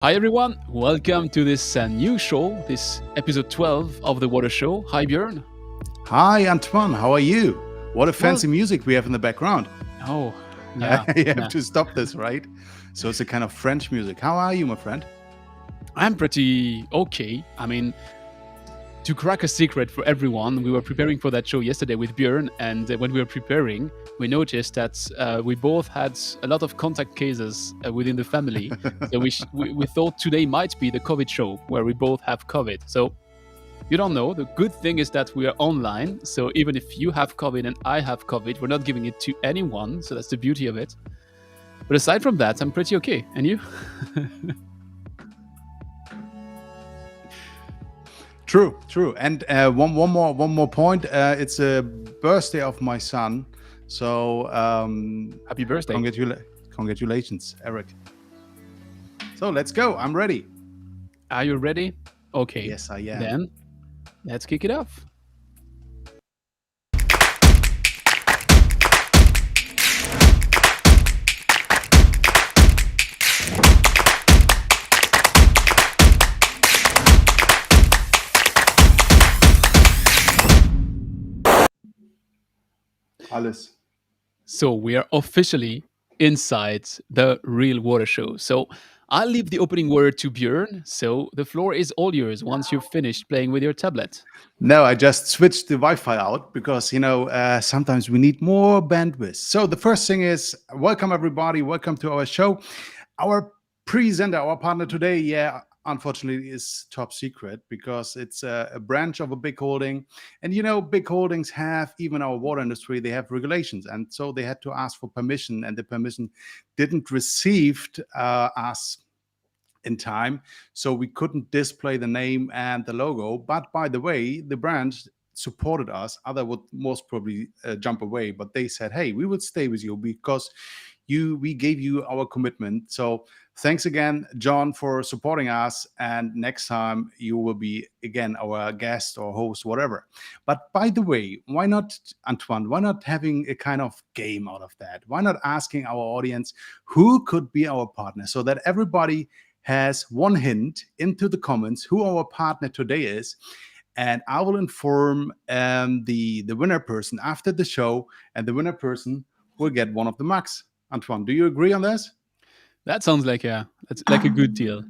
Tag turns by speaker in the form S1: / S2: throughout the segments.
S1: Hi everyone, welcome to this new show, this episode 12 of The Water Show. Hi Björn.
S2: Hi, Antoine. How are you? What a
S1: Well,
S2: fancy music we have in the background.
S1: oh,
S2: I
S1: yeah,
S2: have
S1: yeah.
S2: to stop this, right? So it's a kind of French music. How are you, my friend?
S1: I'm pretty okay. I mean, to crack a secret for everyone, we were preparing for that show yesterday with Björn, and when we were preparing, we noticed that we both had a lot of contact cases within the family. So we thought today might be the COVID show where we both have COVID. So you don't know. The good thing is that we are online. So even if you have COVID and I have COVID, we're not giving it to anyone. So that's the beauty of it. But aside from that, I'm pretty okay. And you?
S2: True. And one more point. It's a birthday of my son. So
S1: Happy birthday.
S2: congratulations, Eric. So let's go. I'm ready.
S1: Are you ready? Okay.
S2: Yes, I am.
S1: Then let's kick it off.
S2: Alles.
S1: So we are officially inside the real water show. So I'll leave the opening word to Björn. So the floor is all yours once you've finished playing with your tablet.
S2: No, I just switched the Wi-Fi out because sometimes we need more bandwidth. So the first thing is welcome everybody. Welcome to our show. Our presenter, our partner today, unfortunately is top secret because it's a branch of a big holding. And big holdings have, even our water industry, they have regulations, and so they had to ask for permission, and the permission didn't received us in time, so we couldn't display the name and the logo. But by the way, the brand supported us. Other would most probably jump away, but they said, hey, we will stay with you because we gave you our commitment. So thanks again, John, for supporting us, and next time you will be again our guest or host, whatever. But by the way, why not, Antoine, why not having a kind of game out of that? Why not asking our audience who could be our partner, so that everybody has one hint into the comments who our partner today is, and I will inform the winner person after the show, and the winner person will get one of the mugs. Antoine, do you agree on this?
S1: That sounds like a good deal.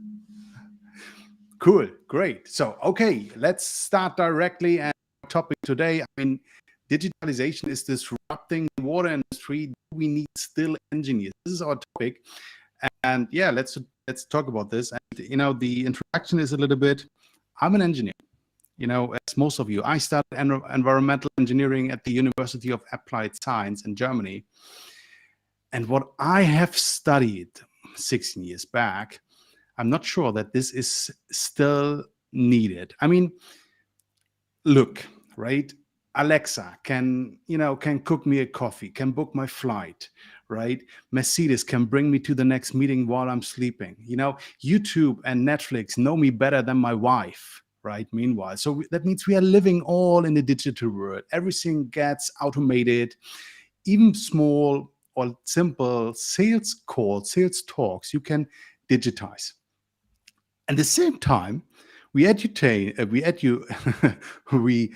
S2: Cool, great. So okay, let's start directly. And our topic today, I mean, digitalization is disrupting the water industry. Do we need still engineers? This is our topic, and yeah, let's talk about this. And the introduction is a little bit. I'm an engineer. As most of you, I studied environmental engineering at the University of Applied Science in Germany. And what I have studied 16 years back, I'm not sure that this is still needed. I mean, look, right? Alexa can cook me a coffee, can book my flight, right? Mercedes can bring me to the next meeting while I'm sleeping. YouTube and Netflix know me better than my wife, right? Meanwhile, so that means we are living all in the digital world. Everything gets automated, even small or simple sales calls, sales talks, you can digitize. At the same time, we educate we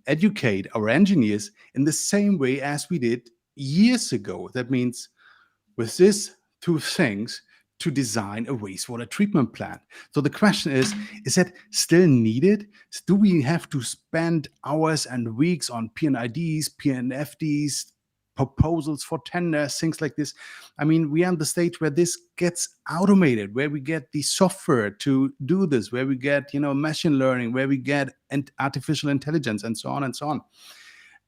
S2: educate our engineers in the same way as we did years ago. That means with these two things, to design a wastewater treatment plant. So the question is that still needed? Do we have to spend hours and weeks on PNIDs, PNFDs, proposals for tenders, things like this? I mean, we are on the stage where this gets automated, where we get the software to do this, where we get, machine learning, where we get artificial intelligence, and so on and so on.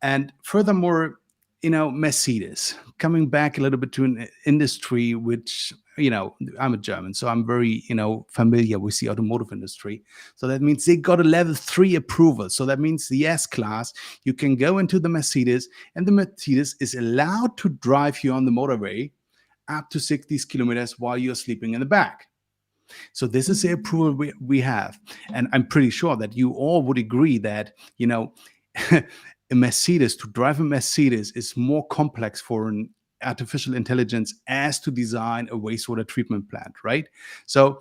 S2: And furthermore, Mercedes, coming back a little bit to an industry which, I'm a German, so I'm very, familiar with the automotive industry. So that means they got a level 3 approval. So that means the S class, you can go into the Mercedes, and the Mercedes is allowed to drive you on the motorway up to 60 kilometers while you're sleeping in the back. So this is the approval we have. And I'm pretty sure that you all would agree that, a Mercedes, to drive a Mercedes is more complex for an artificial intelligence as to design a wastewater treatment plant, right? So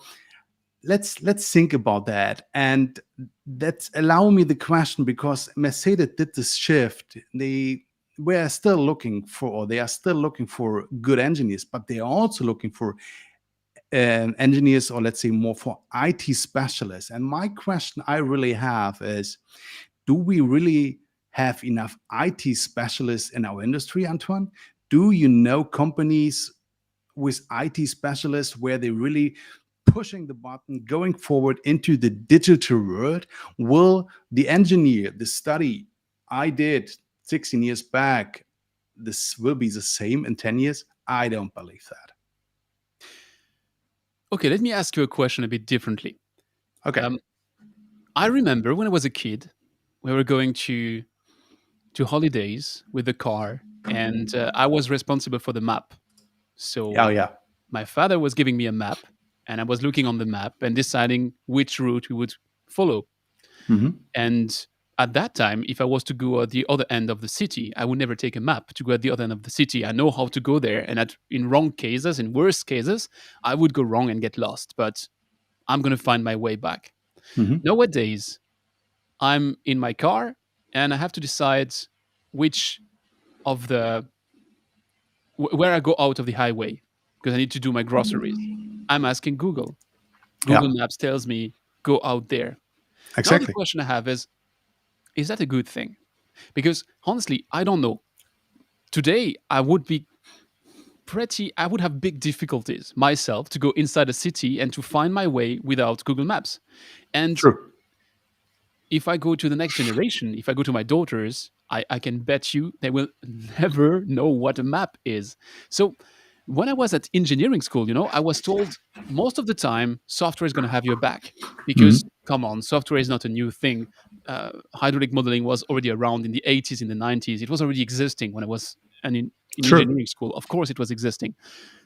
S2: let's think about that, and that's allow me the question, because Mercedes did this shift. They still looking for, or they are still looking for good engineers, but they are also looking for engineers, or let's say more for IT specialists. And my question I really have is, do we really have enough IT specialists in our industry, Antoine? Do you know companies with IT specialists where they really pushing the button, going forward into the digital world? Will the engineer, the study I did 16 years back, this will be the same in 10 years? I don't believe that.
S1: Okay, let me ask you a question a bit differently.
S2: Okay.
S1: Um, I remember when I was a kid, we were going to holidays with the car, and I was responsible for the map.
S2: Oh,
S1: So
S2: yeah.
S1: my father was giving me a map, and I was looking on the map and deciding which route we would follow.
S2: Hmm.
S1: And at that time, if I was to go at the other end of the city, I would never take a map to go at the other end of the city. I know how to go there, and in wrong cases, in worst cases, I would go wrong and get lost. But I'm gonna find my way back.
S2: Hmm.
S1: Nowadays, I'm in my car, and I have to decide which of the where I go out of the highway because I need to do my groceries. I'm asking Google. Google
S2: Yeah,
S1: Maps tells me go out there. Now the
S2: exactly.
S1: question I have is that a good thing? Because honestly, I don't know. Today I would have big difficulties myself to go inside a city and to find my way without Google Maps. And
S2: True.
S1: if I go to the next generation, if I go to my daughters, I can bet you they will never know what a map is. So when I was at engineering school, I was told most of the time software is going to have your back
S2: Hmm.
S1: because, come on, software is not a new thing. Hydraulic modeling was already around in the 80s, in the 90s. It was already existing when I was in
S2: True.
S1: engineering school. Of course, it was existing.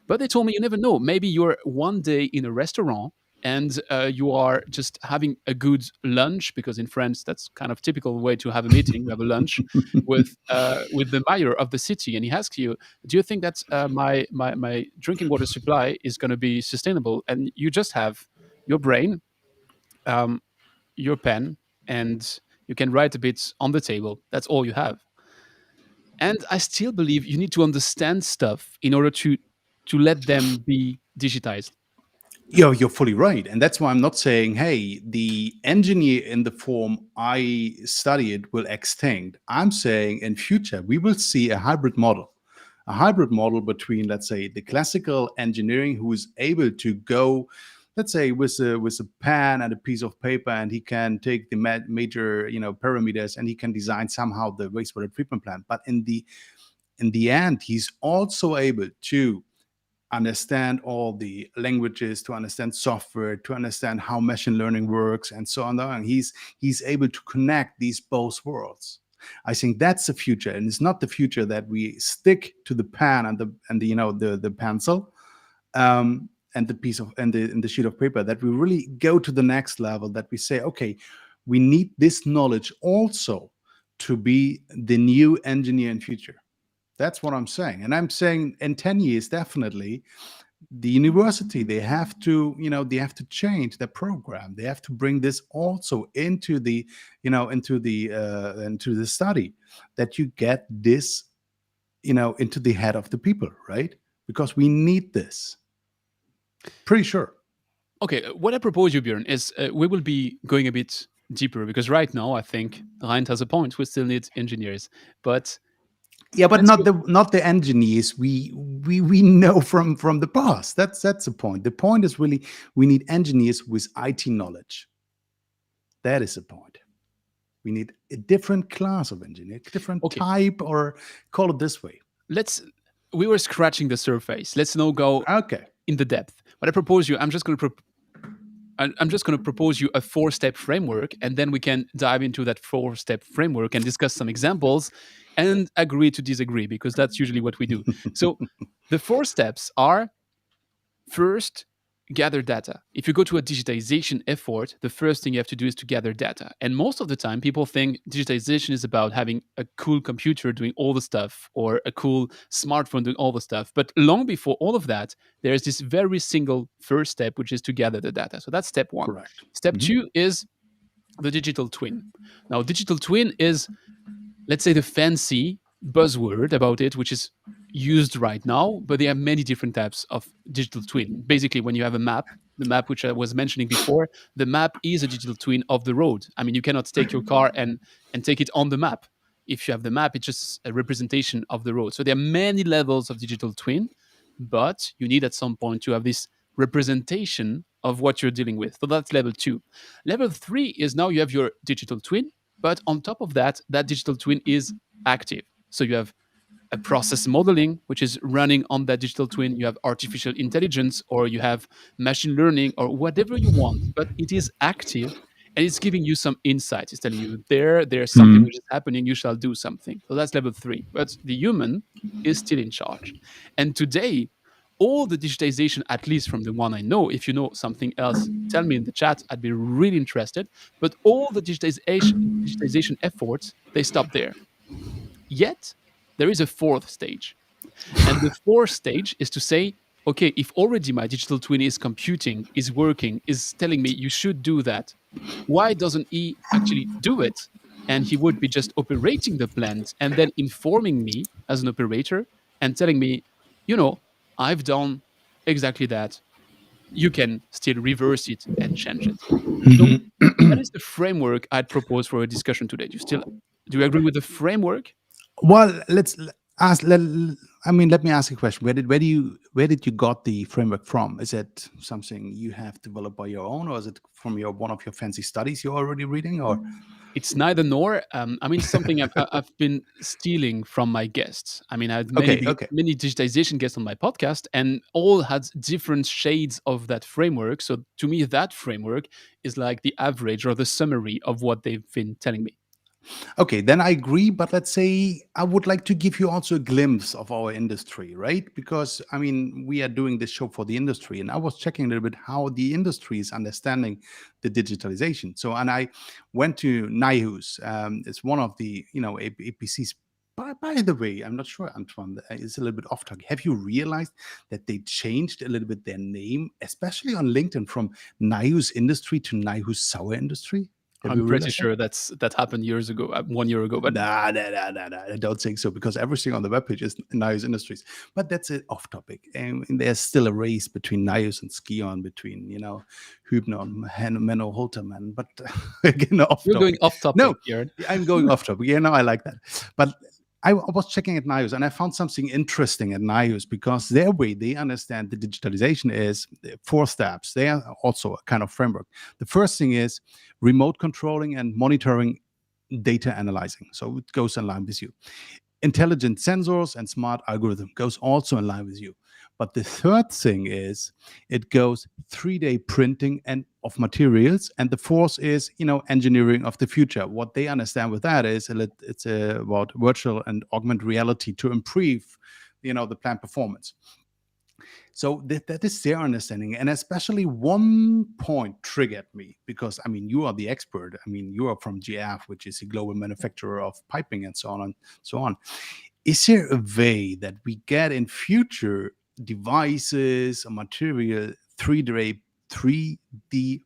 S1: But they told me you never know. Maybe you're one day in a restaurant and you are just having a good lunch, because in France that's kind of typical way to have a meeting. You have a lunch with the mayor of the city, and he asks you, "Do you think that my drinking water supply is going to be sustainable?" And you just have your brain, um, your pen, and you can write a bit on the table. That's all you have. And I still believe you need to understand stuff in order to let them be digitized.
S2: You're fully right. And that's why I'm not saying, hey, the engineer in the form I studied will extinct. I'm saying in future, we will see a hybrid model between, let's say, the classical engineering who is able to go, let's say, with a pen and a piece of paper, and he can take the major, parameters, and he can design somehow the wastewater treatment plant. But in the end, he's also able to understand all the languages, to understand software, to understand how machine learning works, and so on. And he's able to connect these both worlds. I think that's the future, and it's not the future that we stick to the pen and the the pencil, and the piece of and the sheet of paper. That we really go to the next level. That we say, okay, we need this knowledge also to be the new engineer in future. That's what I'm saying. And I'm saying in 10 years, definitely, the university, they have to change their program. They have to bring this also into the, into the study, that you get this, into the head of the people, right? Because we need this. Pretty sure.
S1: Okay, what I propose you, Björn, is we will be going a bit deeper because right now I think Ryan has a point. We still need engineers, but
S2: Yeah, but
S1: let's go.
S2: not the engineers we know from the past. That's the point. The point is really we need engineers with IT knowledge. That is the point. We need a different class of engineer, different
S1: Okay,
S2: type, or call it this way.
S1: let's. We were scratching the surface. Let's now go
S2: Okay.
S1: in the depth. What I propose you, I'm just going to propose you a four-step framework, and then we can dive into that four-step framework and discuss some examples and agree to disagree, because that's usually what we do. So the four steps are: first, gather data. If you go to a digitization effort, the first thing you have to do is to gather data. And most of the time, people think digitization is about having a cool computer doing all the stuff or a cool smartphone doing all the stuff. But long before all of that, there's this very single first step, which is to gather the data. So that's step one.
S2: Correct.
S1: Step
S2: Mhm.
S1: two is the digital twin. Now, digital twin is, let's say, the fancy buzzword about it, which is used right now, but there are many different types of digital twin. Basically, when you have a map, the map which I was mentioning before, the map is a digital twin of the road. I mean, you cannot take your car and take it on the map. If you have the map, it's just a representation of the road. So there are many levels of digital twin, but you need at some point to have this representation of what you're dealing with. So that's level two. Level three is now you have your digital twin, but on top of that, that digital twin is active. So you have a process modeling, which is running on that digital twin. You have artificial intelligence, or you have machine learning, or whatever you want, but it is active and it's giving you some insights. It's telling you there's something
S2: Mhm.
S1: which is happening, you shall do something. So that's level three. But the human is still in charge. And today, all the digitization, at least from the one I know, if you know something else, tell me in the chat. I'd be really interested. But all the digitization efforts, they stop there. Yet, there is a fourth stage. And the fourth stage is to say, okay, if already my digital twin is computing, is working, is telling me you should do that, why doesn't he actually do it? And he would be just operating the plant and then informing me as an operator and telling me, you know, I've done exactly that. You can still reverse it and change it. So that is the framework I'd propose for a discussion today. Do you agree with the framework?
S2: Well, ask. I mean, let me ask you a question. Where did you got the framework from? Is it something you have developed by your own, or is it from your one of your fancy studies you're already reading? Or
S1: It's neither nor. I mean, something I've been stealing from my guests. I mean, I had
S2: okay, okay,
S1: many digitization guests on my podcast, and all had different shades of that framework. So to me, that framework is like the average or the summary of what they've been telling me.
S2: okay. Then I agree. But let's say I would like to give you also a glimpse of our industry, right? Because I mean, we are doing this show for the industry, and I was checking a little bit how the industry is understanding the digitalization. So, and I went to NIHUS. It's one of the APCs. By the way, I'm not sure, Antoine, it's a little bit off topic. Have you realized that they changed a little bit their name, especially on LinkedIn, from NIHUS Industry to NIHUS Sour Industry? Have
S1: I'm
S2: you
S1: pretty
S2: realized that?
S1: sure that happened years ago, 1 year ago. But
S2: Nah, nah, nah, nah, nah. I don't think so because everything on the webpage is NIOS Industries. But that's it off topic. And there's still a race between NIOS and Skion, between, Hübner and Menno Holterman. But again, off
S1: you're going
S2: topic.
S1: off
S2: No,
S1: topic, Jared.
S2: I'm going off topic. Yeah, no, I like that. But I was checking at NIOS and I found something interesting at NIOS because their way they understand the digitalization is four steps. They are also a kind of framework. The first thing is remote controlling and monitoring data analyzing. So it goes in line with you. Intelligent sensors and smart algorithm goes also in line with you. But the third thing is it goes 3D printing and of materials. And the fourth is, engineering of the future. What they understand with that is it's about virtual and augmented reality to improve, the plant performance. So that is their understanding. And especially one point triggered me because, I mean, you are the expert. I mean, you are from GF, which is a global manufacturer of piping and so on and so on. Is there a way that we get in future devices or material 3D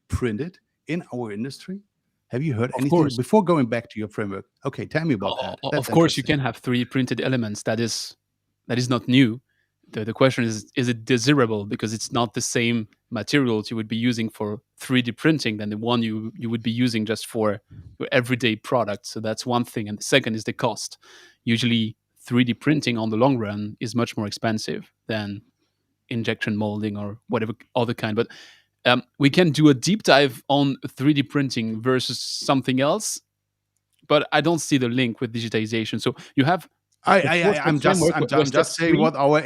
S2: printed in our industry? Have you heard
S1: Of
S2: anything
S1: course.
S2: before going back to your framework? Okay, tell me about that. That's
S1: Of course, you
S2: interesting.
S1: can have 3D printed elements. That is not new. The question is it desirable because it's not the same materials you would be using for 3D printing than the one you would be using just for your everyday product. So that's one thing. And the second is the cost. Usually, 3D printing on the long run is much more expensive than injection molding or whatever other kind. But we can do a deep dive on 3D printing versus something else, but I don't see the link with digitization. So you have
S2: I,
S1: the
S2: I,
S1: four
S2: I
S1: step
S2: I'm just,
S1: framework
S2: I'm,
S1: where
S2: I'm
S1: step
S2: just saying
S1: three.
S2: what our
S1: No,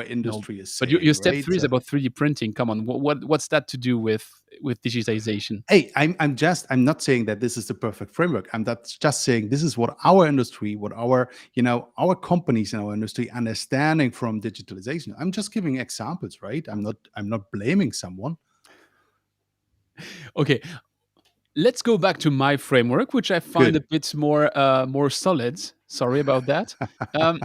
S2: industry is
S1: but your
S2: saying,
S1: step
S2: right?
S1: three is
S2: So
S1: about 3D printing. Come on, what's that to do with with digitization.
S2: Hey, I'm not saying that this is the perfect framework. I'm not just saying this is what our industry, what our, our companies in our industry understanding from digitalization. I'm just giving examples, right? I'm not blaming someone.
S1: Okay, let's go back to my framework, which I find a
S2: Good.
S1: bit more solid. Sorry about that. Um,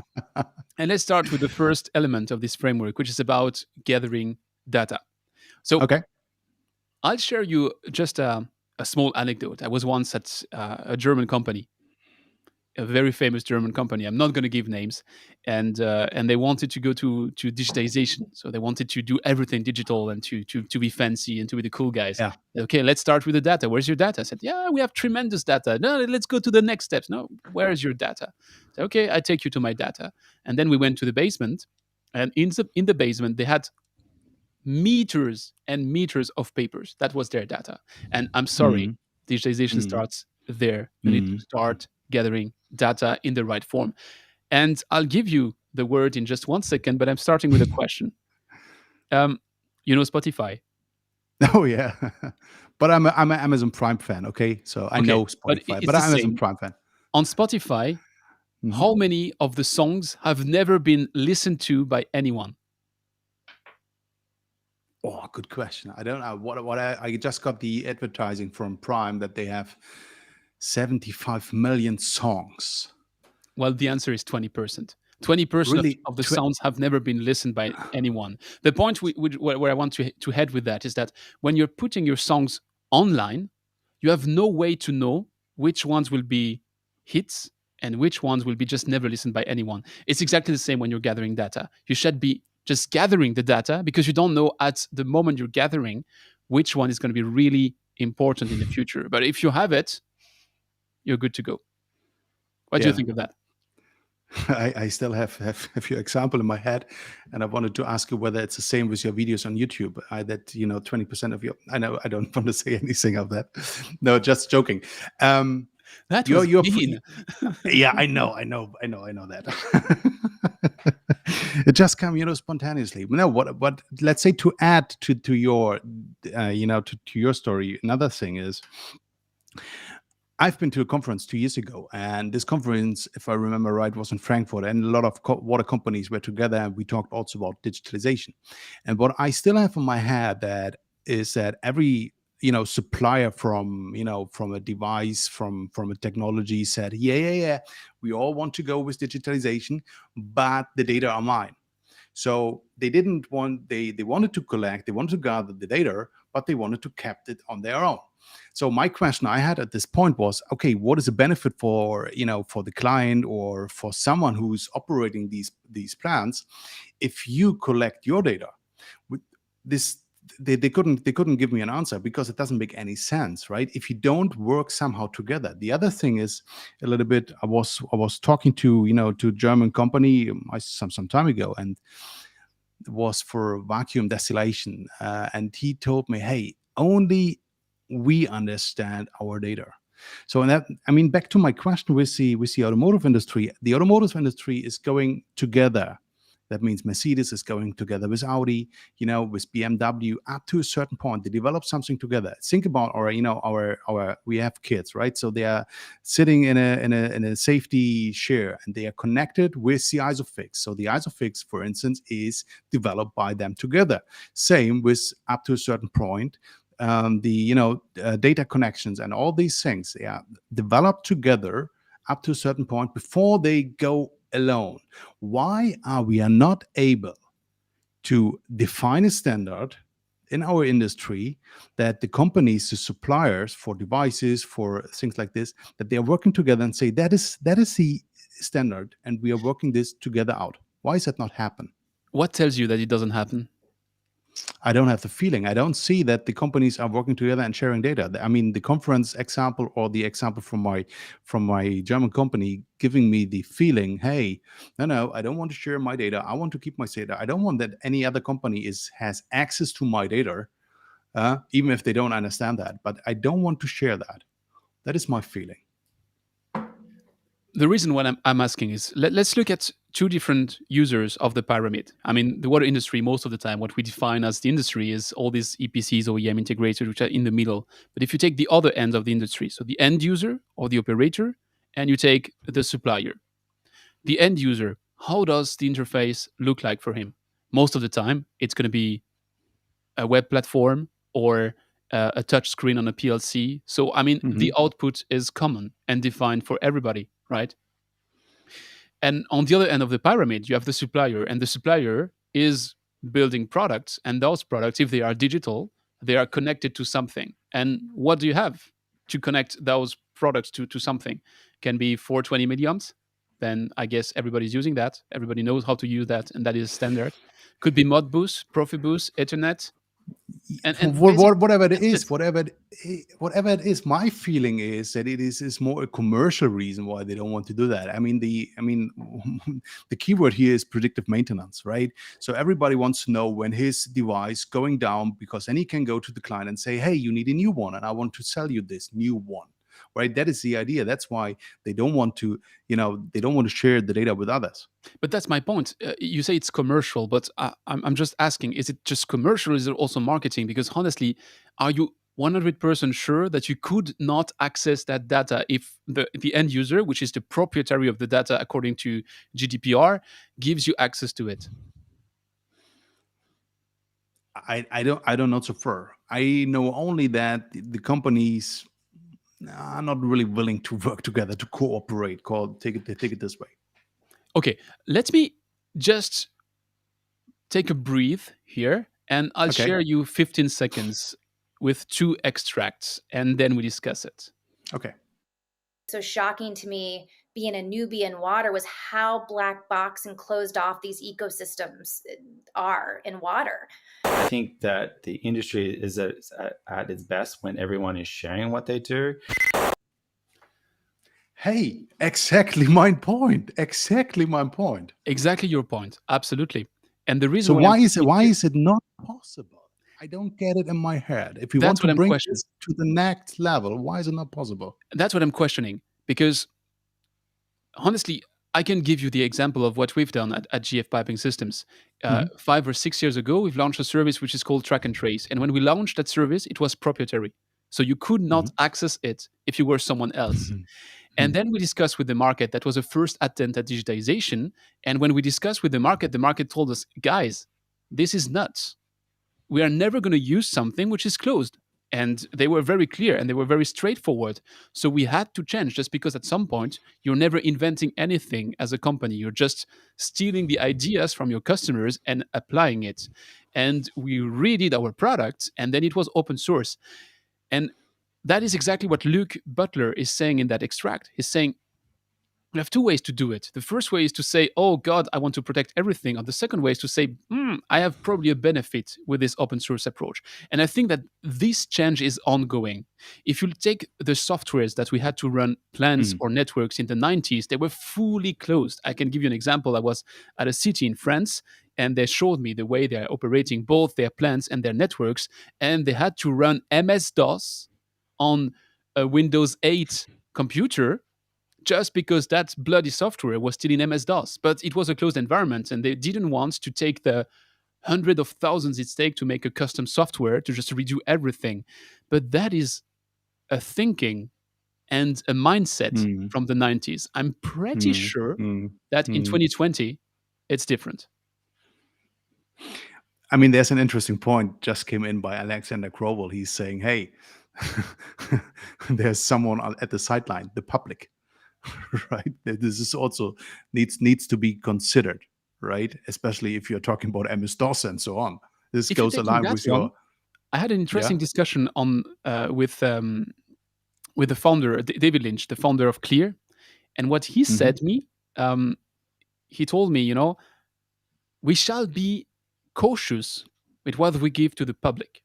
S1: and let's start with the first element of this framework, which is about gathering data. So
S2: Okay.
S1: I'll share you just a small anecdote. I was once at a German company, a very famous German company. I'm not going to give names, and they wanted to go to digitization. So they wanted to do everything digital and to be fancy and to be the cool guys.
S2: Yeah.
S1: Okay, let's start with the data. Where's your data? I said, yeah, we have tremendous data. No, let's go to the next steps. No, where is your data? So, okay, I take you to my data, and then we went to the basement, and in the basement they had meters and meters of papers. That was their data. And I'm sorry,
S2: Mm,
S1: digitization
S2: mm,
S1: starts there. You need to
S2: mm.
S1: start gathering data in the right form. And I'll give you the word in just 1 second, but I'm starting with a question. Um, Spotify.
S2: Oh yeah. But I'm an Amazon Prime fan. Okay, so I
S1: Okay,
S2: know
S1: but
S2: Spotify,
S1: it's
S2: but
S1: the
S2: I'm Amazon
S1: same.
S2: Prime fan.
S1: On Spotify,
S2: Mhm.
S1: how many of the songs have never been listened to by anyone?
S2: Oh, good question. I don't know what I just got the advertising from Prime that they have 75 million songs.
S1: Well, the answer is 20%. 20%
S2: Really?
S1: of the sounds have never been listened by anyone. The point where I want to head with that is that when you're putting your songs online, you have no way to know which ones will be hits and which ones will be just never listened by anyone. It's exactly the same when you're gathering data. You should be just gathering the data because you don't know at the moment you're gathering which one is going to be really important in the future. But if you have it, you're good to go. What do you
S2: Yeah.
S1: think of that?
S2: I still have your example in my head, and I wanted to ask you whether it's the same with your videos on YouTube. That 20% of your. I know I don't want to say anything of that. No, just joking. Um,
S1: That
S2: you're
S1: was
S2: you're
S1: mean.
S2: Yeah, I know that. It just come, spontaneously. No, what? Let's say to add to your, to your story. Another thing is, I've been to a conference 2 years ago, and this conference, if I remember right, was in Frankfurt, and a lot of water companies were together, and we talked also about digitalization. And what I still have in my head that is that every supplier from a device from a technology said, yeah, we all want to go with digitalization, but the data are mine. So they didn't want they wanted to collect, they wanted to gather the data, but they wanted to kept it on their own. So my question I had at this point was, okay, what is the benefit for for the client or for someone who's operating these plants if you collect your data? With this, they couldn't give me an answer because it doesn't make any sense, right? If you don't work somehow together. The other thing is a little bit. I was talking to to a German company some time ago, and was for vacuum distillation. And he told me, hey, only we understand our data. So, and that, I mean, back to my question with the automotive industry, the automotive industry is going together. That means Mercedes is going together with Audi, with BMW up to a certain point. They develop something together. Think about our we have kids, right? So they are sitting in a safety share, and they are connected with the isofix. So the isofix, for instance, is developed by them together. Same with up to a certain point. The data connections and all these things, they are developed together up to a certain point before they go alone. Why are we are not able to define a standard in our industry that the companies, the suppliers for devices, for things like this, that they are working together and say that is the standard, and we are working this together out? Why is that not happen?
S1: What tells you that it doesn't happen?
S2: I don't have the feeling. I don't see that the companies are working together and sharing data. I mean, the conference example or the example from my German company giving me the feeling, hey, no, I don't want to share my data. I want to keep my data. I don't want that any other company has access to my data, even if they don't understand that. But I don't want to share that. That is my feeling.
S1: The reason why I'm asking is let's look at two different users of the pyramid. I mean, the water industry, most of the time, what we define as the industry is all these EPCs, OEM integrators, which are in the middle. But if you take the other end of the industry, so the end user or the operator, and you take the supplier, the end user, how does the interface look like for him? Most of the time, it's going to be a web platform or a touch screen on a PLC. So, I mean,
S2: Hmm.
S1: the output is common and defined for everybody, right? And on the other end of the pyramid, you have the supplier, and the supplier is building products. And those products, if they are digital, they are connected to something. And what do you have to connect those products to something? Can be 420 milliamps. Then I guess everybody's using that. Everybody knows how to use that, and that is standard. Could be Modbus, Profibus, Ethernet, and basically
S2: Whatever it
S1: that's
S2: is,
S1: it.
S2: whatever it is, my feeling is that it is more a commercial reason why they don't want to do that. I mean, the keyword here is predictive maintenance, right? So everybody wants to know when his device going down, because then he can go to the client and say, hey, you need a new one, and I want to sell you this new one, right? That is the idea. That's why they don't want to, they don't want to share the data with others.
S1: But that's my point. You say it's commercial, but I'm just asking: is it just commercial? Or is it also marketing? Because honestly, are you 100% sure that you could not access that data if the end user, which is the proprietary of the data according to GDPR, gives you access to it?
S2: I don't know so far. I know only that the companies are not really willing to work together to cooperate. Take it this way.
S1: Okay, let me just take a breathe here, and I'll
S2: Okay.
S1: share you 15 seconds with two extracts, and then we discuss it.
S2: Okay.
S3: So shocking to me being a newbie in water was how black box and closed off these ecosystems are in water.
S4: I think that the industry is at its best when everyone is sharing what they do.
S2: Hey, exactly my point. Exactly my point.
S1: Exactly your point. Absolutely. And the
S2: So
S1: reason why I'm
S2: why is it
S1: saying
S2: why
S1: this,
S2: is it not possible? I don't get it in my head. If we want
S1: that's
S2: to
S1: what I'm
S2: bring
S1: questioning.
S2: this to the next level, why is it not possible?
S1: That's what I'm questioning. Because honestly, I can give you the example of what we've done at GF Piping Systems.
S2: Mhm.
S1: 5 or 6 years ago, we've launched a service which is called Track and Trace. And when we launched that service, it was proprietary. So you could not
S2: Mhm.
S1: access it if you were someone else.
S2: Mhm.
S1: And then we discussed with the market. That was a first attempt at digitization. And when we discussed with the market told us, guys, this is nuts. We are never going to use something which is closed. And they were very clear and they were very straightforward. So we had to change just because at some point you're never inventing anything as a company. You're just stealing the ideas from your customers and applying it. And we redid our product and then it was open source. And that is exactly what Luke Butler is saying in that extract. He's saying, we have two ways to do it. The first way is to say, oh God, I want to protect everything. Or the second way is to say, I have probably a benefit with this open source approach. And I think that this change is ongoing. If you take the softwares that we had to run plants
S2: Mhm.
S1: or networks in the 90s, they were fully closed. I can give you an example. I was at a city in France and they showed me the way they're operating both their plants and their networks. And they had to run MS DOS on a Windows 8 computer just because that bloody software was still in MS DOS. But it was a closed environment, and they didn't want to take the hundred of thousands it takes to make a custom software to just redo everything. But that is a thinking and a mindset
S2: Mhm.
S1: from the 90s. I'm pretty
S2: Mhm.
S1: sure
S2: Mhm.
S1: that in
S2: Mhm.
S1: 2020, it's different.
S2: I mean, there's an interesting point just came in by Alexander Crowell. He's saying, "Hey, there's someone at the sideline, the public, right? This is also needs to be considered, right? Especially if you're talking about MS DOS and so on. This
S1: If you're
S2: goes
S1: taking
S2: aligned
S1: that
S2: with
S1: one,
S2: your
S1: I had an
S2: yeah.
S1: interesting discussion on with the founder, David Lynch, the founder of Clear, and what he
S2: Mhm.
S1: said me. Um, he told me, we shall be cautious with what we give to the public.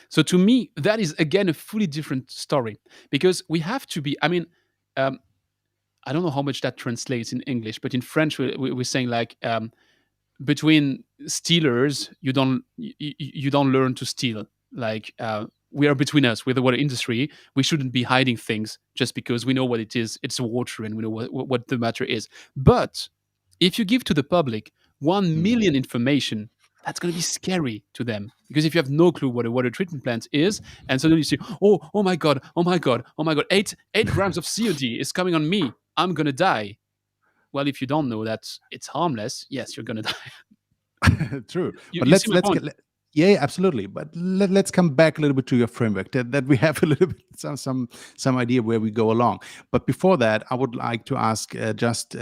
S1: So to me, that is again a fully different story because we have to be. I mean, um, I don't know how much that translates in English, but in French we're saying like between stealers, you don't learn to steal. Like we are between us with the water industry. We shouldn't be hiding things just because we know what it is. It's water, and we know what the matter is. But If you give to the public 1
S2: Mm.
S1: million information, that's going to be scary to them, because if you have no clue what a water treatment plant is, and suddenly you say, oh my god, oh my god, oh my god, 8 grams of COD is coming on me, I'm going to die. Well, if you don't know that it's harmless, yes, you're going to die.
S2: True.
S1: you,
S2: But
S1: you see my
S2: let's
S1: point?
S2: yeah, absolutely. But let's come back a little bit to your framework, that we have a little bit some idea where we go along. But before that, I would like to ask just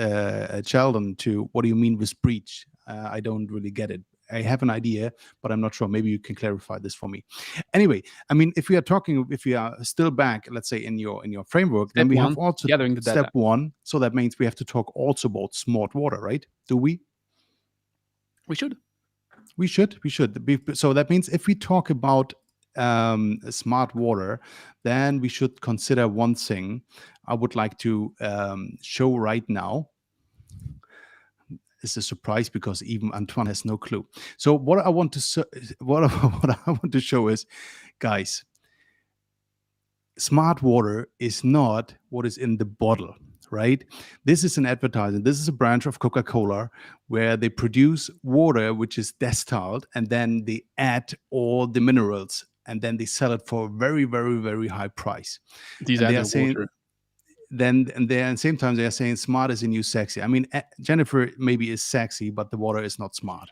S2: Sheldon, to what do you mean with breach? I don't really get it. I have an idea, but I'm not sure. Maybe you can clarify this for me. Anyway, I mean, if we are still back, let's say in your framework, then
S1: Step
S2: we have
S1: one,
S2: also
S1: gathering the
S2: step
S1: data.
S2: one. So that means we have to talk also about smart water, right? Do we?
S1: We should.
S2: We should. We should. So that means if we talk about smart water, then we should consider one thing. I would like to show right now. It's a surprise because even Antoine has no clue. So what I want to what I want to show is, guys, smart water is not what is in the bottle, right? This is an advertising. This is a branch of Coca-Cola where they produce water which is distilled, and then they add all the minerals, and then they sell it for a very, very, very high price.
S1: These
S2: And
S1: are
S2: they
S1: the
S2: are saying,
S1: water.
S2: then and they at the same time they are saying smart is the new sexy. I mean, Jennifer maybe is sexy, but the water is not smart.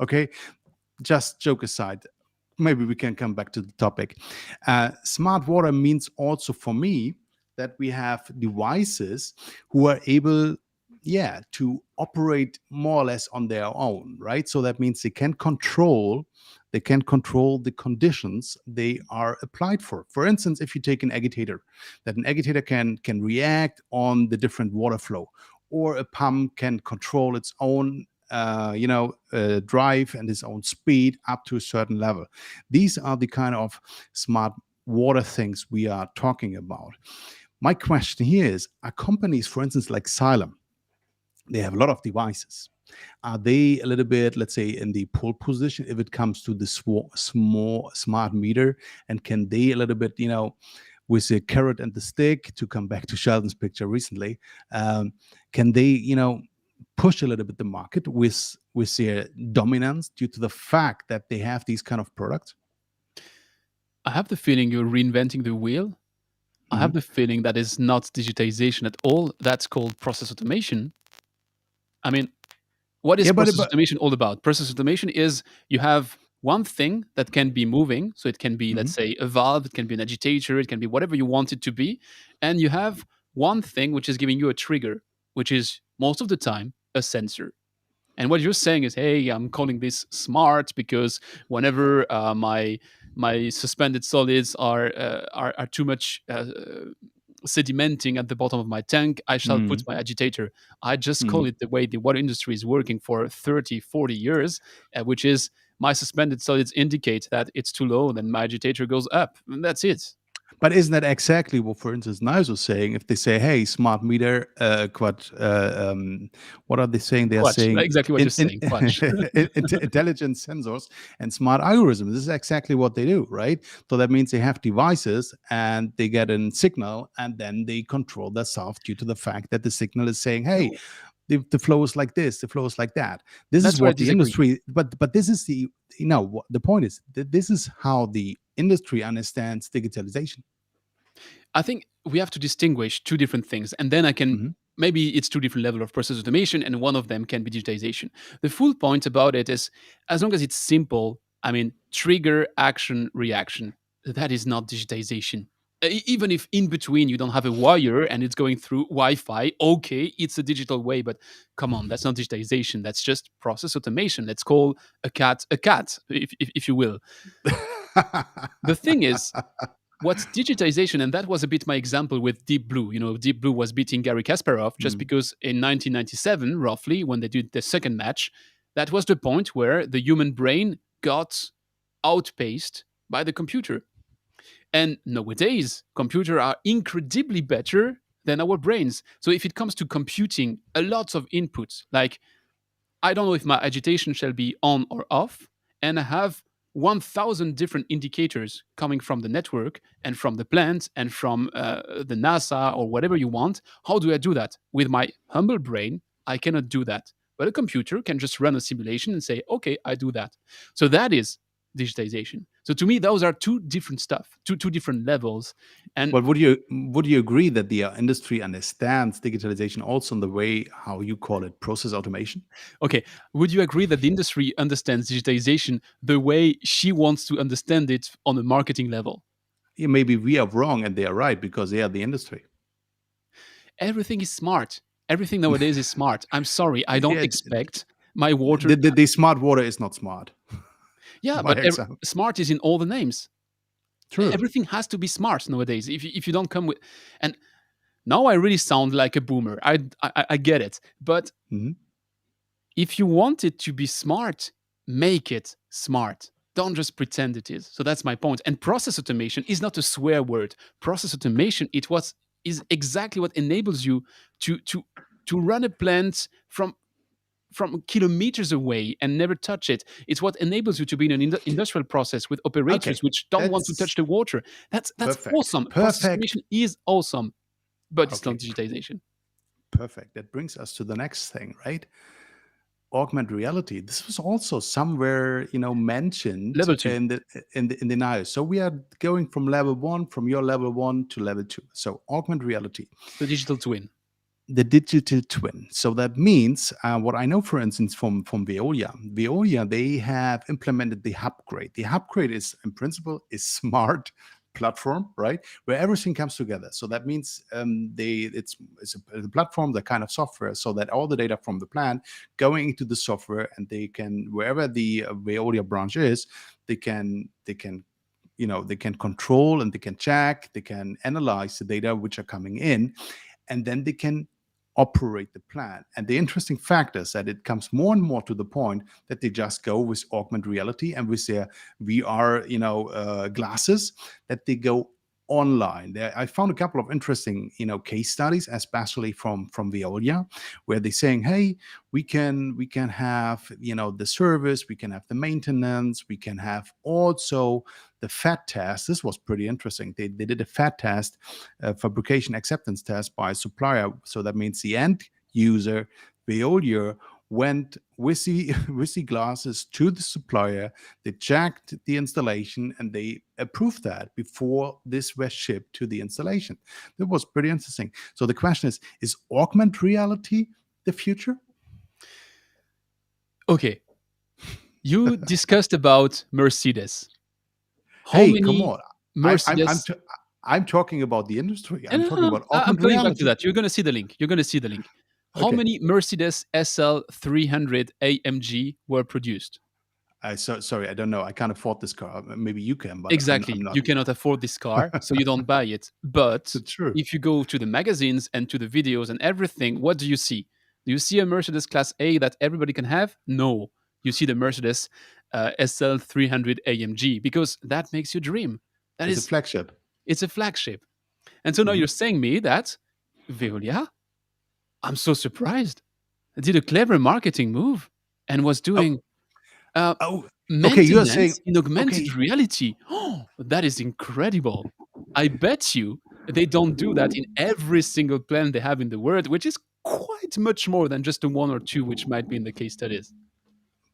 S2: Okay, just joke aside, maybe we can come back to the topic. Smart water means also for me that we have devices who are able, yeah, to operate more or less on their own, right? So that means they can control the conditions they are applied for. For instance, if you take an agitator, that an agitator can react on the different water flow, or a pump can control its own drive and its own speed up to a certain level. These are the kind of smart water things we are talking about. My question here is, are companies, for instance, like Xylem, they have a lot of devices. Are they a little bit, let's say, in the pole position if it comes to the small smart meter? And can they a little bit, with the carrot and the stick, to come back to Sheldon's picture recently, can they, push a little bit the market with their dominance due to the fact that they have these kind of products?
S1: I have the feeling you're reinventing the wheel. I
S2: Mhm.
S1: have the feeling that is not digitization at all. That's called process automation. I mean, what is
S2: Yeah,
S1: process
S2: but
S1: automation all about? Process automation is you have one thing that can be moving. So it can be, let's
S2: mhm.
S1: say, a valve, it can be an agitator, it can be whatever you want it to be. And you have one thing which is giving you a trigger, which is most of the time a sensor. And what you're saying is, hey, I'm calling this smart because whenever my suspended solids are too much sedimenting at the bottom of my tank, I shall put
S2: Mhm.
S1: my agitator. I just call
S2: Mhm.
S1: it the way the water industry is working for 30, 40 years, which is my suspended solids indicate that it's too low, then my agitator goes up. And that's it.
S2: But isn't that exactly what, for instance, NICE was saying? If they say, "Hey, smart meter, what are they saying? They are
S1: Quatch.
S2: saying
S1: Exactly what you're saying. Quatch.
S2: intelligent sensors and smart algorithms." This is exactly what they do, right? So that means they have devices and they get a signal, and then they control themselves due to the fact that the signal is saying, "Hey,
S1: No,
S2: the flow is like this, the flow is like that." This is
S1: that's where I
S2: what the
S1: disagree.
S2: industry, but this is the point is that this is how the industry understands digitalization.
S1: I think we have to distinguish two different things, and then I can
S2: Mhm.
S1: maybe it's two different level of process automation, and one of them can be digitization. The full point about it is, as long as it's simple, I mean, trigger, action, reaction. That is not digitization. Even if in between you don't have a wire and it's going through Wi-Fi, okay, it's a digital way, but come on, that's not digitization. That's just process automation. Let's call a cat, if you will. The thing is, what's digitization, and that was a bit my example with Deep Blue. Deep Blue was beating Gary Kasparov just
S2: Mm,
S1: because in 1997, roughly, when they did the second match, that was the point where the human brain got outpaced by the computer. And nowadays, computers are incredibly better than our brains. So if it comes to computing a lot of inputs, like I don't know if my agitation shall be on or off, and I have 1,000 different indicators coming from the network and from the plant and from the NASA or whatever you want. How do I do that? With my humble brain, I cannot do that. But a computer can just run a simulation and say, okay, I do that. So that is digitization. So to me, those are two different stuff, two different levels. And
S2: But would you agree that the industry understands digitalization also in the way how you call it process automation?
S1: okay, would you agree that the industry understands digitization the way she wants to understand it on a marketing level?
S2: Yeah, maybe we are wrong and they are right because they are the industry.
S1: Everything is smart. Everything nowadays is smart. I'm sorry, I don't
S2: Yeah,
S1: expect my water.
S2: the smart water is not smart.
S1: Yeah,
S2: By
S1: but
S2: example,
S1: smart is in all the names.
S2: true.
S1: Everything has to be smart nowadays. If you don't come with, and now I really sound like a boomer. I get it, but
S2: Mhm.
S1: if you want it to be smart, make it smart. Don't just pretend it is. So that's my point. And process automation is not a swear word. Process automation is exactly what enables you to run a plant from kilometers away and never touch it. It's what enables you to be in an industrial process with operators
S2: Okay,
S1: which don't want to touch
S2: that's
S1: the water. That's
S2: perfect.
S1: awesome. Process
S2: Perfect.
S1: automation is awesome, but it's not
S2: Okay,
S1: digitization.
S2: perfect. That brings us to the next thing, right? Augmented reality. This was also somewhere, mentioned
S1: Level two,
S2: in the NIOS. So we are going from level one, from your level one to level two. So augmented reality,
S1: the digital twin.
S2: the digital twin. So that means what I know, for instance, from Veolia. Veolia, they have implemented the Hubgrade. The Hubgrade is, in principle, is smart platform, right, where everything comes together. So that means it's a platform, the kind of software, so that all the data from the plant going into the software, and they can, wherever the Veolia branch is, they can control, and they can check, they can analyze the data which are coming in, and then they can operate the plant. And the interesting fact is that it comes more and more to the point that they just go with augmented reality and with their VR, glasses, that they go online. I found a couple of interesting, case studies, especially from Veolia, where they're saying, hey, we can have, the service, we can have the maintenance, we can have also the fat test. This was pretty interesting. They did a fat test, fabrication acceptance test by a supplier. So that means the end user, Veolia, went with the with the glasses to the supplier. They checked the installation and they approved that before this was shipped to the installation. That was pretty interesting. So the question is augmented reality the future?
S1: Okay, you discussed about Mercedes. How
S2: Hey, come
S1: many
S2: on. I'm
S1: Mercedes?
S2: I'm talking about the industry.
S1: No,
S2: I'm
S1: no,
S2: talking
S1: no,
S2: about
S1: I'm
S2: augmented
S1: coming back to
S2: reality.
S1: that. You're going to see the link. You're going to see the link. How
S2: Okay.
S1: many Mercedes SL 300 AMG were produced?
S2: Sorry, I don't know. I can't afford this car. Maybe you can, but I'm
S1: Exactly.
S2: not.
S1: You cannot afford this car, so you don't buy it. But
S2: True.
S1: if you go to the magazines and to the videos and everything, what do you see? Do you see a Mercedes Class A that everybody can have? No. You see the Mercedes SL 300 AMG because that makes you dream. That
S2: It's a
S1: is,
S2: flagship.
S1: it's a flagship. And so now
S2: Mhm.
S1: you're saying me that Veolia, I'm so surprised, did a clever marketing move and was
S2: Oh,
S1: doing
S2: oh, okay. You are saying,
S1: maintenance in augmented
S2: okay,
S1: reality. Oh, that is incredible. I bet you they don't do that in every single plan they have in the world, which is quite much more than just the one or two which might be in the case studies.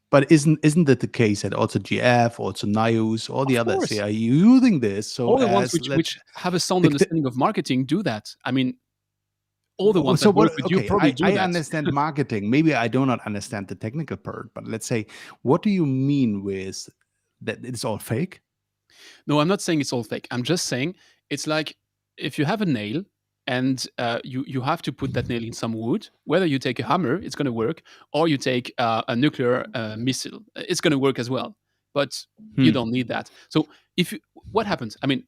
S2: but isn't it the case that also GF, also NIOS, all the
S1: Of
S2: others, they
S1: course.
S2: are using this so
S1: All the ones
S2: as
S1: which have a sound
S2: the, the-
S1: understanding of marketing do that. I mean, all the ones
S2: so
S1: that work
S2: what?
S1: with you
S2: Okay,
S1: probably do
S2: I
S1: that.
S2: understand marketing. Maybe I do not understand the technical part, but let's say, what do you mean with that? It's all fake.
S1: No, I'm not saying it's all fake. I'm just saying it's like if you have a nail and you have to put that nail in some wood. Whether you take a hammer, it's going to work, or you take a nuclear missile, it's going to work as well. But you
S2: Hmm.
S1: don't need that. So if you, what happens? I mean,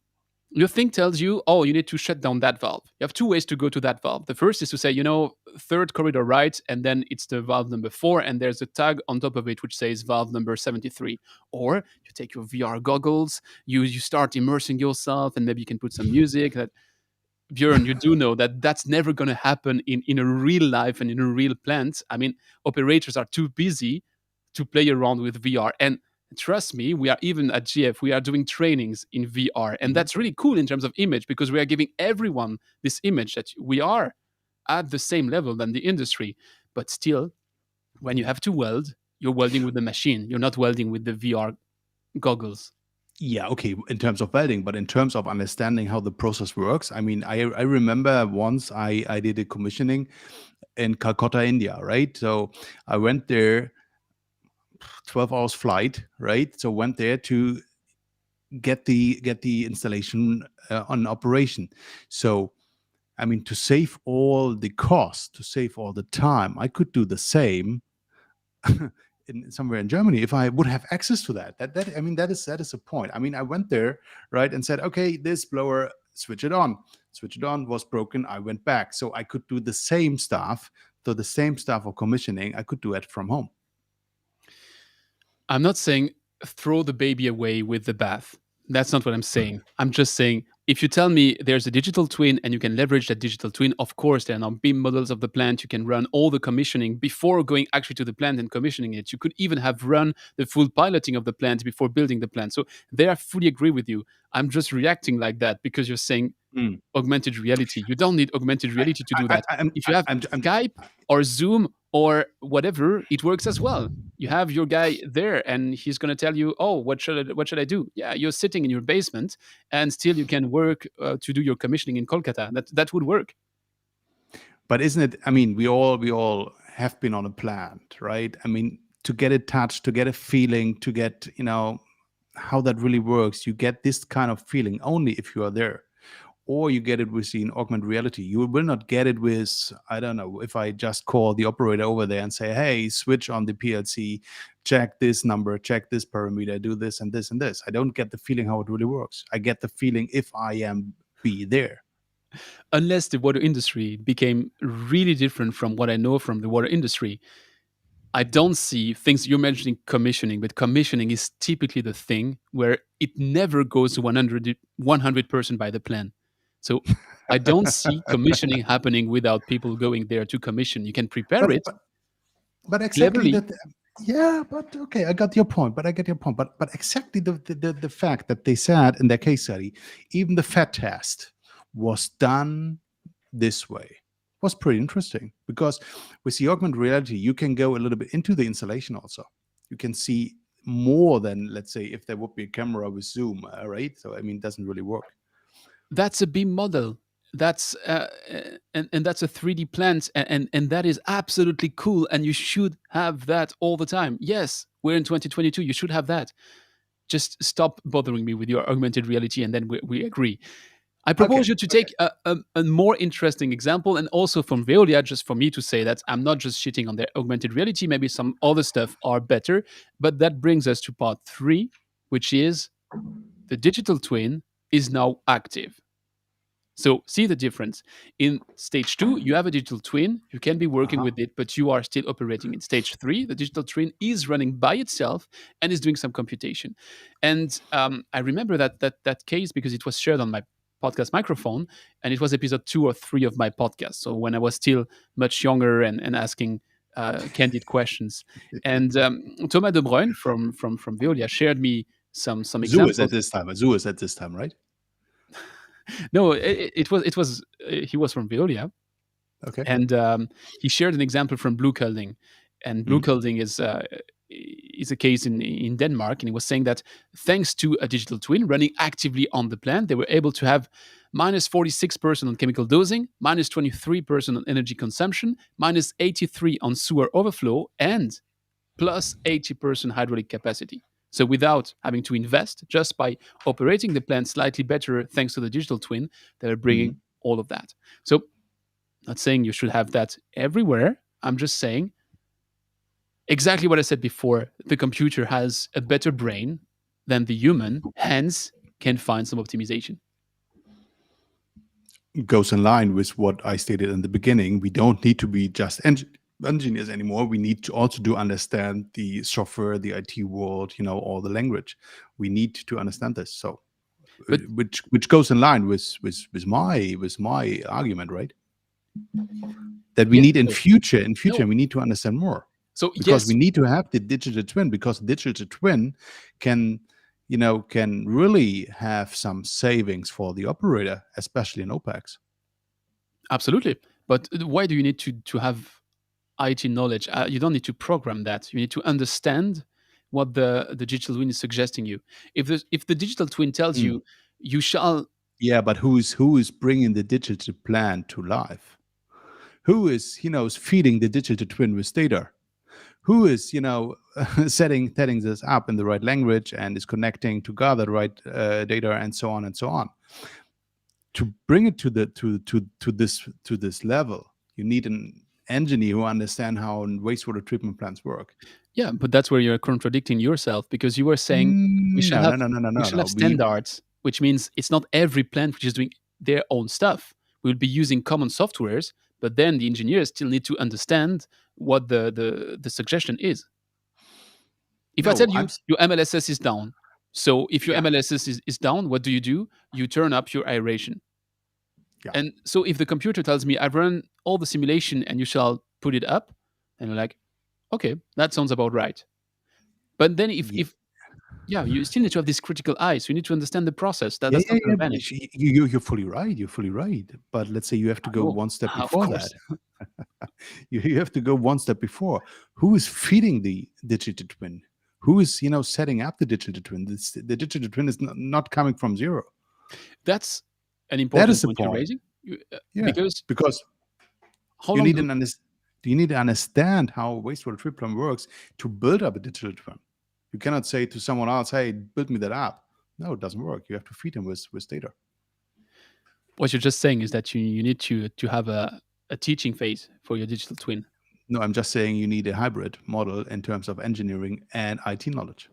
S1: your thing tells you, oh, you need to shut down that valve. You have two ways to go to that valve. The first is to say, third corridor right, and then it's the valve number 4, and there's a tag on top of it which says valve number 73. Or you take your VR goggles, you start immersing yourself, and maybe you can put some music. That Björn, you do know that that's never going to happen in a real life and in a real plant. I mean, operators are too busy to play around with VR. And trust me, we are even at GF, we are doing trainings in VR. And
S2: Mhm.
S1: that's really cool in terms of image because we are giving everyone this image that we are at the same level than the industry. But still, when you have to weld, you're welding with the machine. You're not welding with the VR goggles.
S2: Yeah, okay, in terms of welding, but in terms of understanding how the process works, I mean, I remember once I did a commissioning in Calcutta, India, right? So I went there, 12 hours flight, right? So went there to get the installation on operation. So I mean, to save all the cost, to save all the time, I could do the same in somewhere in Germany if I would have access to that. That I mean, that is a point. I mean, I went there, right, and said, okay, this blower, switch it on. Switch it on, was broken. I went back. So I could do the same stuff. So the same stuff of commissioning, I could do it from home.
S1: I'm not saying throw the baby away with the bath. That's not what I'm saying. I'm just saying if you tell me there's a digital twin and you can leverage that digital twin, of course, there are now BIM models of the plant. You can run all the commissioning before going actually to the plant and commissioning it. You could even have run the full piloting of the plant before building the plant. So there, I fully agree with you. I'm just reacting like that because you're saying
S2: Mm.
S1: augmented reality. You don't need augmented reality to do
S2: I,
S1: that.
S2: I, I'm,
S1: If you have
S2: I'm
S1: Skype or Zoom or whatever, it works as well. You have your guy there, and he's going to tell you, "Oh, what should I do?" Yeah, you're sitting in your basement, and still you can work to do your commissioning in Kolkata. That would work.
S2: But isn't it? I mean, we all have been on a plant, right? I mean, to get it touched, to get a feeling, to get how that really works. You get this kind of feeling only if you are there, or you get it with the augmented reality. You will not get it with, I don't know, if I just call the operator over there and say, "Hey, switch on the PLC, check this number, check this parameter, do this and this and this." I don't get the feeling how it really works. I get the feeling if I am be there.
S1: Unless the water industry became really different from what I know from the water industry, I don't see things you're mentioning commissioning, but commissioning is typically the thing where it never goes to 100% by the plan. So I don't see commissioning happening without people going there to commission. You can prepare
S2: but,
S1: it
S2: but but exactly
S1: cleverly.
S2: that. Yeah, but okay, I got your point. But I get your point. But exactly the fact that they said in their case study, even the fat test was done this way was pretty interesting, because with the augmented reality you can go a little bit into the installation also. You can see more than, let's say, if there would be a camera with Zoom, right? So I mean, it doesn't really work.
S1: That's a BIM model. That's and that's a 3D plant, and that is absolutely cool. And you should have that all the time. Yes, we're in 2022. You should have that. Just stop bothering me with your augmented reality, and then we agree. I propose
S2: Okay,
S1: you to
S2: okay.
S1: take a more interesting example, and also from Veolia, just for me to say that I'm not just shitting on their augmented reality. Maybe some other stuff are better, but that brings us to part three, which is the digital twin is now active. So see the difference. In stage two, you have a digital twin. You can be working
S2: Uh-huh.
S1: with it, but you are still operating. In stage three, the digital twin is running by itself and is doing some computation. And I remember that case because it was shared on my podcast microphone, and it was episode 2 or 3 of my podcast. So when I was still much younger and asking candid questions. And Thomas De Bruyne from Veolia shared me some
S2: Zoo is at
S1: examples.
S2: this time. Zoo is at this time, right?
S1: No, it was he was from Veolia,
S2: Okay.
S1: and he shared an example from blue coding, and blue
S2: Mhm.
S1: coding is a case in Denmark, and he was saying that thanks to a digital twin running actively on the plant, they were able to have minus 46% on chemical dosing, minus 23% on energy consumption, minus 83 on sewer overflow, and plus 80% hydraulic capacity. So without having to invest, just by operating the plant slightly better thanks to the digital twin, they're bringing
S2: Mhm.
S1: all of that. So not saying you should have that everywhere. I'm just saying exactly what I said before. The computer has a better brain than the human, hence can find some optimization.
S2: Goes in line with what I stated in the beginning. We don't need to be just engineers anymore. We need to also do understand the software, the IT world, all the language. We need to understand this. So,
S1: But
S2: which goes in line with my argument, right? That we
S1: yes,
S2: need in
S1: no,
S2: future
S1: no.
S2: we need to understand more,
S1: So
S2: because
S1: yes,
S2: we need to have the digital twin, because digital twin can can really have some savings for the operator, especially in OPEX.
S1: absolutely. But why do you need to have IT knowledge. You don't need to program that. You need to understand what the digital twin is suggesting you. If the digital twin tells
S2: Mm.
S1: you you shall,
S2: Yeah, but who is bringing the digital plan to life? Who is feeding the digital twin with data? Who is setting this up in the right language and is connecting together the right data and so on and so on? To bring it to this level, you need an engineer who understand how wastewater treatment plants work.
S1: yeah, but that's where you're contradicting yourself, because you were saying we shall
S2: No,
S1: have
S2: no, no, no, no,
S1: we
S2: no,
S1: shall
S2: no.
S1: have standards, which means it's not every plant which is doing their own stuff. We'll be using common softwares, but then the engineers still need to understand what the suggestion is. If I tell
S2: No,
S1: you your MLSS is down, so if your
S2: yeah,
S1: MLSS is down, what do? You turn up your aeration.
S2: yeah,
S1: And so if the computer tells me I've run all the simulation and you shall put it up, and you're like, okay, that sounds about right. But then
S2: yeah.
S1: if yeah, you still need to have this critical eye. So you need to understand the process.
S2: Yeah,
S1: That's
S2: yeah,
S1: not going
S2: yeah.
S1: to
S2: But
S1: vanish.
S2: you're fully right. You're fully right. But let's say you have to go
S1: Oh,
S2: one step
S1: of
S2: before that.
S1: course.
S2: You have to go one step before. Who is feeding the digital twin? Who is setting up the digital twin? The digital twin is not coming from zero.
S1: That's an
S2: That
S1: important
S2: is the
S1: point you're
S2: point.
S1: raising.
S2: Yeah,
S1: Because
S2: because
S1: how
S2: you
S1: long
S2: need
S1: do
S2: an you need to understand how wastewater treatment works to build up a digital twin. You cannot say to someone else, "Hey, build me that app." No, it doesn't work. You have to feed him with data.
S1: what you're just saying is that you need to have a teaching phase for your digital twin.
S2: No, I'm just saying you need a hybrid model in terms of engineering and IT knowledge.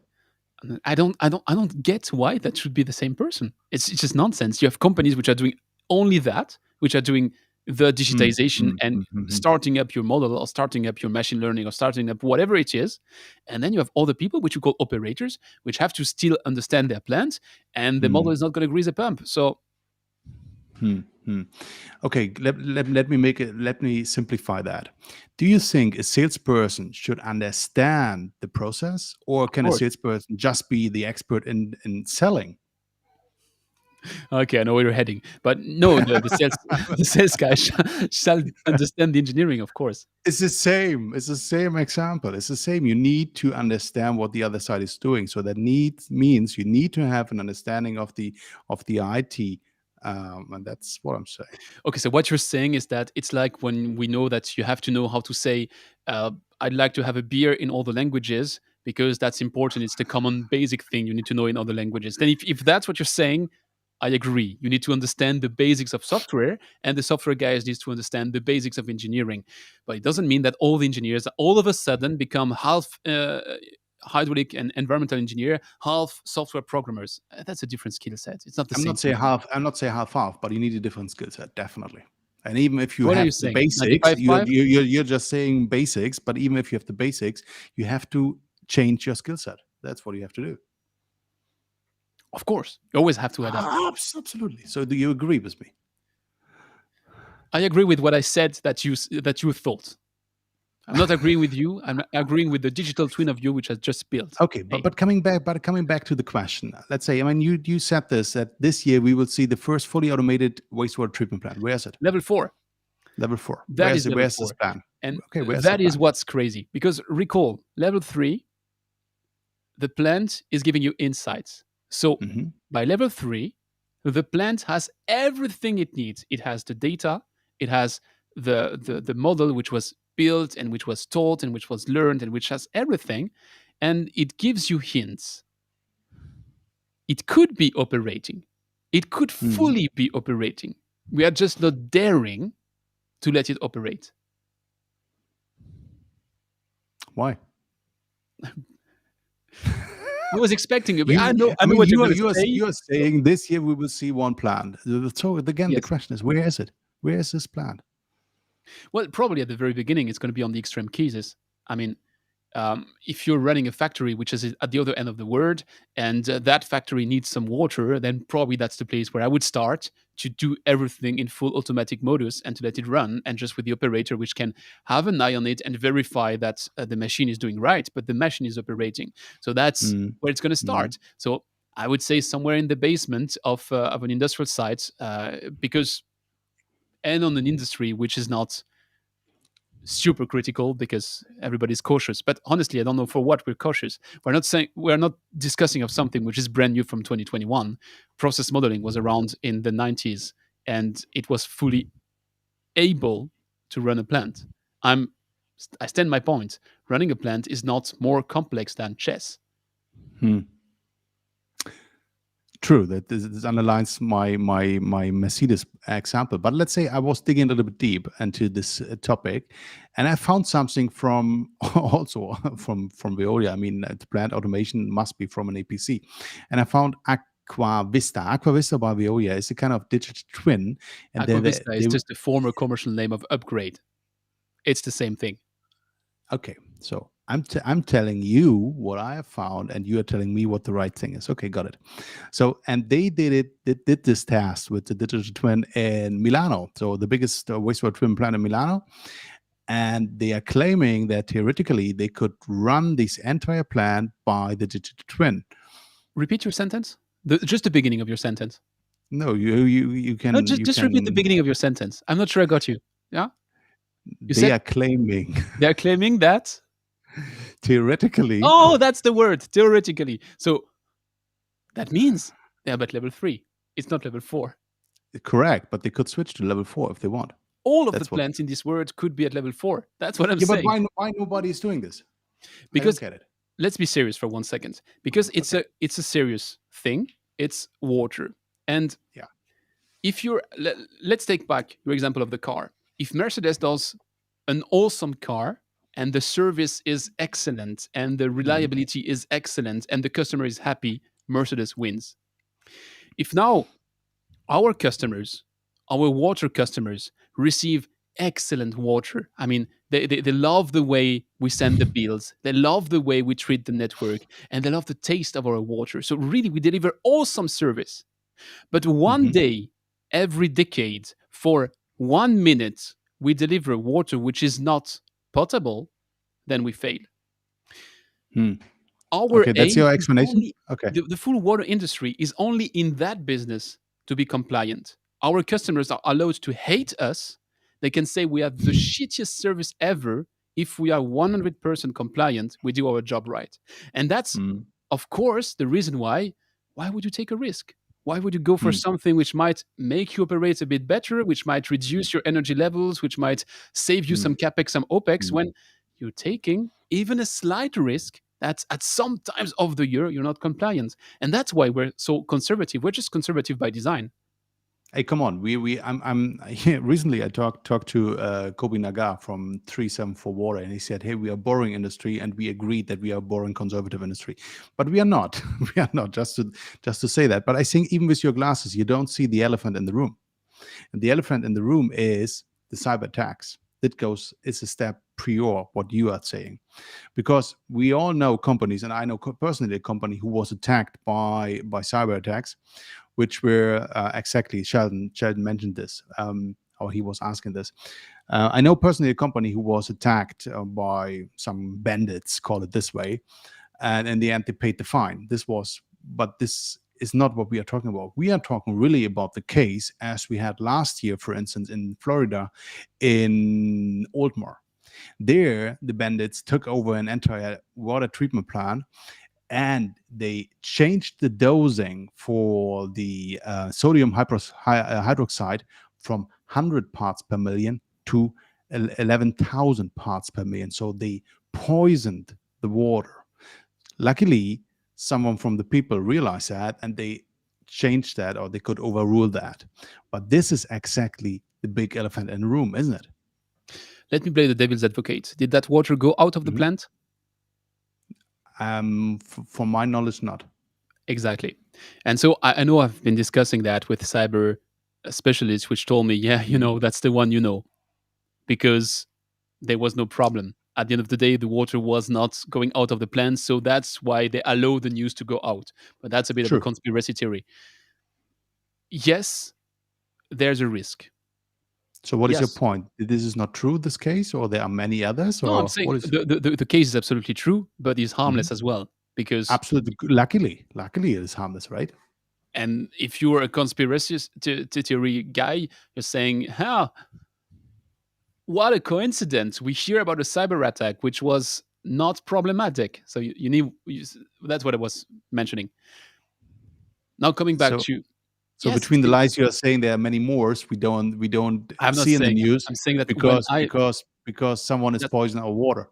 S1: And I don't get why that should be the same person. It's just nonsense. You have companies which are doing only that, which are doing the
S2: Mm,
S1: digitization
S2: mm,
S1: and
S2: mm, mm, mm,
S1: starting up your model or starting up your machine learning or starting up whatever it is. And then you have other people which you call operators, which have to still understand their plant, and the model
S2: mm,
S1: is not going to grease a pump. So
S2: mm, mm. Okay, let me simplify that. Do you think a salesperson should understand the process, or
S1: of
S2: can a
S1: course,
S2: salesperson just be the expert in selling?
S1: okay, I know where you're heading, but no, the sales the sales guy shall understand the engineering, of course.
S2: It's the same. It's the same example. It's the same. You need to understand what the other side is doing. So that means you need to have an understanding of the IT, and that's what I'm saying.
S1: Okay, so what you're saying is that it's like when we know that you have to know how to say, I'd like to have a beer in all the languages because that's important. It's the common basic thing you need to know in other languages. Then, if that's what you're saying, I agree. You need to understand the basics of software, and the software guys needs to understand the basics of engineering. But it doesn't mean that all the engineers all of a sudden become half hydraulic and environmental engineer, half software programmers. That's a different skill set. It's not the
S2: I'm
S1: same
S2: not saying
S1: thing.
S2: half. I'm not saying half, but you need a different skill set, definitely. And even if you
S1: What are you
S2: have the
S1: saying?
S2: basics,
S1: 95 5?
S2: you're just saying basics. But even if you have the basics, you have to change your skill set. That's what you have to do.
S1: Of course, you always have to adapt.
S2: Absolutely. So, do you agree with me?
S1: I agree with what I said that you thought. I'm not agreeing with you. I'm agreeing with the digital twin of you, which I just built.
S2: Okay,
S1: Hey,
S2: but coming back to the question, let's say, I mean, you said that this year we will see the first fully automated wastewater treatment plant. Where is it?
S1: level 4.
S2: Level 4.
S1: That
S2: Where's
S1: is
S2: it?
S1: level
S2: Where's this
S1: 4.
S2: plan?
S1: And
S2: Okay, where's the
S1: that is
S2: plan?
S1: what's crazy. Because recall, level 3, the plant is giving you insights. So
S2: Hmm.
S1: by level 3, the plant has everything it needs. It has the data, it has the model which was built and which was taught and which was learned and which has everything. And it gives you hints. It could be operating. It could
S2: Hmm.
S1: fully be operating. We are just not daring to let it operate.
S2: Why?
S1: I was expecting you.
S2: You,
S1: I
S2: I
S1: know
S2: mean,
S1: what you're
S2: you are
S1: going to
S2: you are
S1: say.
S2: you are saying this year we will see one plan. So again, the
S1: Yes.
S2: question is, where is it? Where is this plan?
S1: Well, probably at the very beginning, it's going to be on the extreme cases. I mean, if you're running a factory which is at the other end of the world and that factory needs some water, then probably that's the place where I would start to do everything in full automatic modus and to let it run, and just with the operator which can have an eye on it and verify that the machine is doing right, but the machine is operating. So that's
S2: Mm,
S1: where it's going to
S2: mm,
S1: start. So I would say somewhere in the basement of an industrial site, because and on an industry which is not super critical because everybody's cautious. But honestly, I don't know for what we're cautious. We're not discussing of something which is brand new from 2021. Process modeling was around in the 90s, and it was fully able to run a plant. I'm I stand my point. Running a plant is not more complex than chess.
S2: Hmm. True, that this underlines my Mercedes example. But let's say I was digging a little bit deep into this topic, and I found something from also from Veolia. I mean, the plant automation must be from an APC, and I found Aqua Vista. Aqua Vista by Veolia is a kind of digital twin, and
S1: Aquavista is
S2: they
S1: just the former commercial name of Upgrade. It's the same thing.
S2: okay. So I'm telling you what I have found, and you are telling me what the right thing is. Okay, got it. So, and they did this task with the digital twin in Milano, so the biggest wastewater treatment plant in Milano, and they are claiming that theoretically they could run this entire plant by the digital twin.
S1: Repeat your sentence. Just the beginning of your sentence.
S2: No, you
S1: No,
S2: can
S1: just repeat the beginning of your sentence. I'm not sure I got you. Yeah, you
S2: they
S1: said
S2: are claiming
S1: they are claiming that.
S2: theoretically
S1: Oh, that's the word, theoretically. So that means they are at level 3. It's not level 4.
S2: correct, but they could switch to level 4 if they want.
S1: All of the
S2: That's what.
S1: plants in this world could be at level 4. That's what I'm
S2: Yeah, but
S1: saying.
S2: why nobody is doing this? I don't
S1: Because
S2: get it.
S1: let's be serious for 1 second. Because
S2: Okay.
S1: it's a serious thing. It's water. And
S2: Yeah.
S1: if let's take back your example of the car. If Mercedes does an awesome car and the service is excellent and the
S2: Mhm.
S1: reliability is excellent and the customer is happy, Mercedes wins. If now our customers, our water customers, receive excellent water. I mean, they love the way we send the bills, they love the way we treat the network, and they love the taste of our water. So, really, we deliver awesome service. But one
S2: Mhm.
S1: day, every decade, for 1 minute, we deliver water which is not potable, then we fail.
S2: Hmm.
S1: Our
S2: Okay, that's
S1: aim
S2: your
S1: is
S2: explanation.
S1: only
S2: Okay.
S1: the full water industry is only in that business to be compliant. Our customers are allowed to hate us. They can say we have the shittiest service ever. If we are 100% compliant, we do our job right. And that's,
S2: Hmm.
S1: of course, the reason why would you take a risk? Why would you go for
S2: Hmm.
S1: something which might make you operate a bit better, which might reduce your energy levels, which might save you
S2: Hmm.
S1: some capex, some opex,
S2: Hmm.
S1: when you're taking even a slight risk that at some times of the year you're not compliant? And that's why we're so conservative. We're just conservative by design.
S2: Hey, come on. I'm recently I talked to Kobi Nagar from 374 Water, and he said, "Hey, we are boring industry, and we agreed that we are boring conservative industry, but we are not. We are not. Just to say that. But I think even with your glasses, you don't see the elephant in the room. And the elephant in the room is the cyber attacks. It's a step prior what you are saying, because we all know companies, and I know personally a company who was attacked by cyber attacks, which were exactly Sheldon mentioned this, or he was asking this. I know personally a company who was attacked by some bandits, call it this way, and in the end they paid the fine. But this is not what we are talking about. We are talking really about the case as we had last year, for instance, in Florida, in Oldmore. There, the bandits took over an entire water treatment plant, and they changed the dosing for the sodium hydroxide from 100 parts per million to 11,000 parts per million. So they poisoned the water. Luckily, someone from the people realized that, and they changed that, or they could overrule that. But this is exactly the big elephant in the room, isn't it?
S1: Let me play the devil's advocate. Did that water go out of the
S2: Mhm.
S1: plant?
S2: From my knowledge, not.
S1: Exactly. And so I know I've been discussing that with cyber specialists, which told me, yeah,
S2: Mhm.
S1: that's the one, because there was no problem. At the end of the day, the water was not going out of the plant, so that's why they allow the news to go out. But that's a bit of a
S2: True.
S1: conspiracy theory. Yes, there's a risk.
S2: So what is your
S1: Yes.
S2: point? This is not true, this case, or there are many others,
S1: No, I'm
S2: or
S1: saying
S2: what is?
S1: the case is absolutely true, but is
S2: Mhm.
S1: harmless as well. Because,
S2: Absolutely. Luckily, it is harmless, right?
S1: and if you're a conspiracy theory guy, you're saying, what a coincidence! We hear about a cyber attack which was not problematic. So you need that's what I was mentioning. Now coming back
S2: So
S1: to
S2: so
S1: yes,
S2: between the lies, you are saying there are many more we don't
S1: I'm not
S2: see in the
S1: saying.
S2: news
S1: I'm saying that when
S2: because
S1: I
S2: someone is
S1: that
S2: poisoning our water.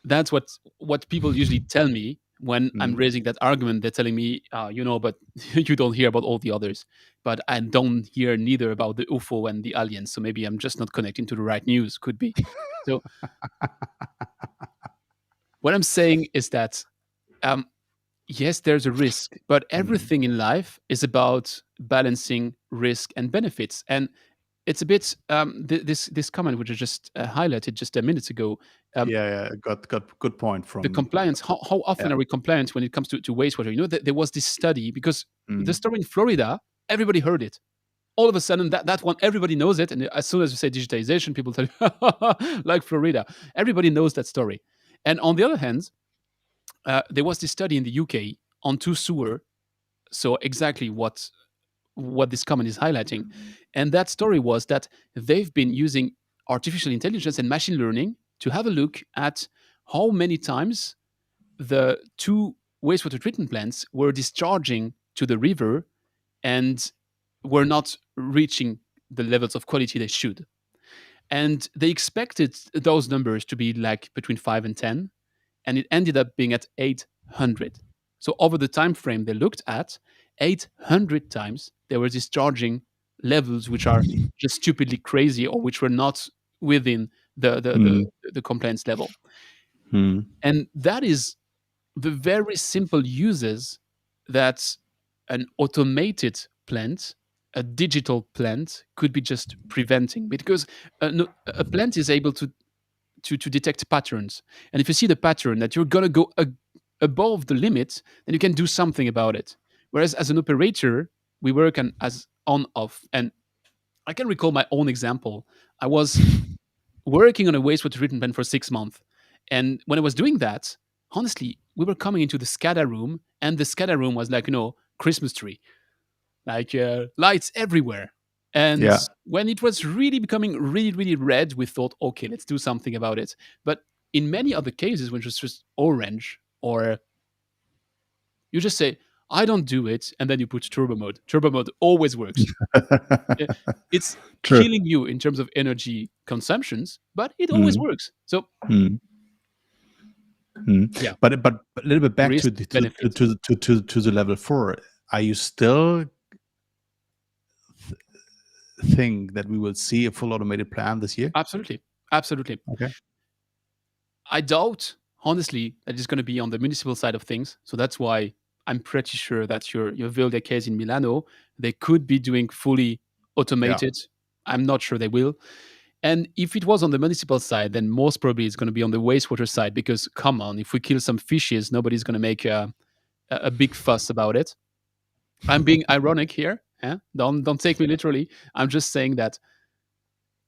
S1: that's what people usually tell me when I'm
S2: Mm.
S1: raising that argument. They're telling me, but you don't hear about all the others. But I don't hear neither about the UFO and the aliens. So maybe I'm just not connecting to the right news. Could be. So what I'm saying is that um, yes, there's a risk, but
S2: Mm.
S1: everything in life is about balancing risk and benefits. And it's a bit this comment which I just highlighted just a minute ago. Um,
S2: Yeah, yeah, got good point
S1: the
S2: from
S1: compliance. How
S2: yeah.
S1: often are we compliant when it comes to wastewater? There was this study because the
S2: Mm.
S1: story in Florida, everybody heard it. All of a sudden, that one everybody knows it, and as soon as you say digitization, people tell you like Florida. Everybody knows that story. And on the other hand, there was this study in the UK on two sewer. So exactly what this comment is highlighting. And that story was that they've been using artificial intelligence and machine learning to have a look at how many times the two wastewater treatment plants were discharging to the river and were not reaching the levels of quality they should. And they expected those numbers to be like between 5 and 10, and it ended up being at 800. So over the time frame they looked at, 800 times they were discharging levels which are just stupidly crazy or which were not within
S2: Mm.
S1: the compliance level.
S2: Mm.
S1: And that is the very simple uses that an automated plant, a digital plant, could be just preventing. Because a plant is able to detect patterns. And if you see the pattern that you're going to go above the limit, then you can do something about it. Whereas as an operator, we work as on off. And I can recall my own example. I was working on a wastewater treatment plant for 6 months. And when I was doing that, honestly, we were coming into the SCADA room, and the SCADA room was like, Christmas tree, like lights everywhere. And
S2: Yeah.
S1: when it was really becoming really, really red, we thought, okay, let's do something about it. But in many other cases, when it's just orange, or you just say, I don't do it, and then you put turbo mode. Turbo mode always works. Uh, It's
S2: True.
S1: killing you in terms of energy consumptions, but it always
S2: Mm.
S1: works. So
S2: Mm. Mm.
S1: yeah,
S2: But a little bit back
S1: risk benefit.
S2: to the level 4. Are you still think that we will see a full automated plant this year?
S1: Absolutely, absolutely.
S2: Okay.
S1: I doubt, honestly, that it's going to be on the municipal side of things. So that's why I'm pretty sure that your Vilde case in Milano, they could be doing fully
S2: Yeah.
S1: automated. I'm not sure they will. And if it was on the municipal side, then most probably it's going to be on the wastewater side because, come on, if we kill some fishes, nobody's going to make a big fuss about it. I'm being ironic here. Yeah? Don't take me literally. I'm just saying that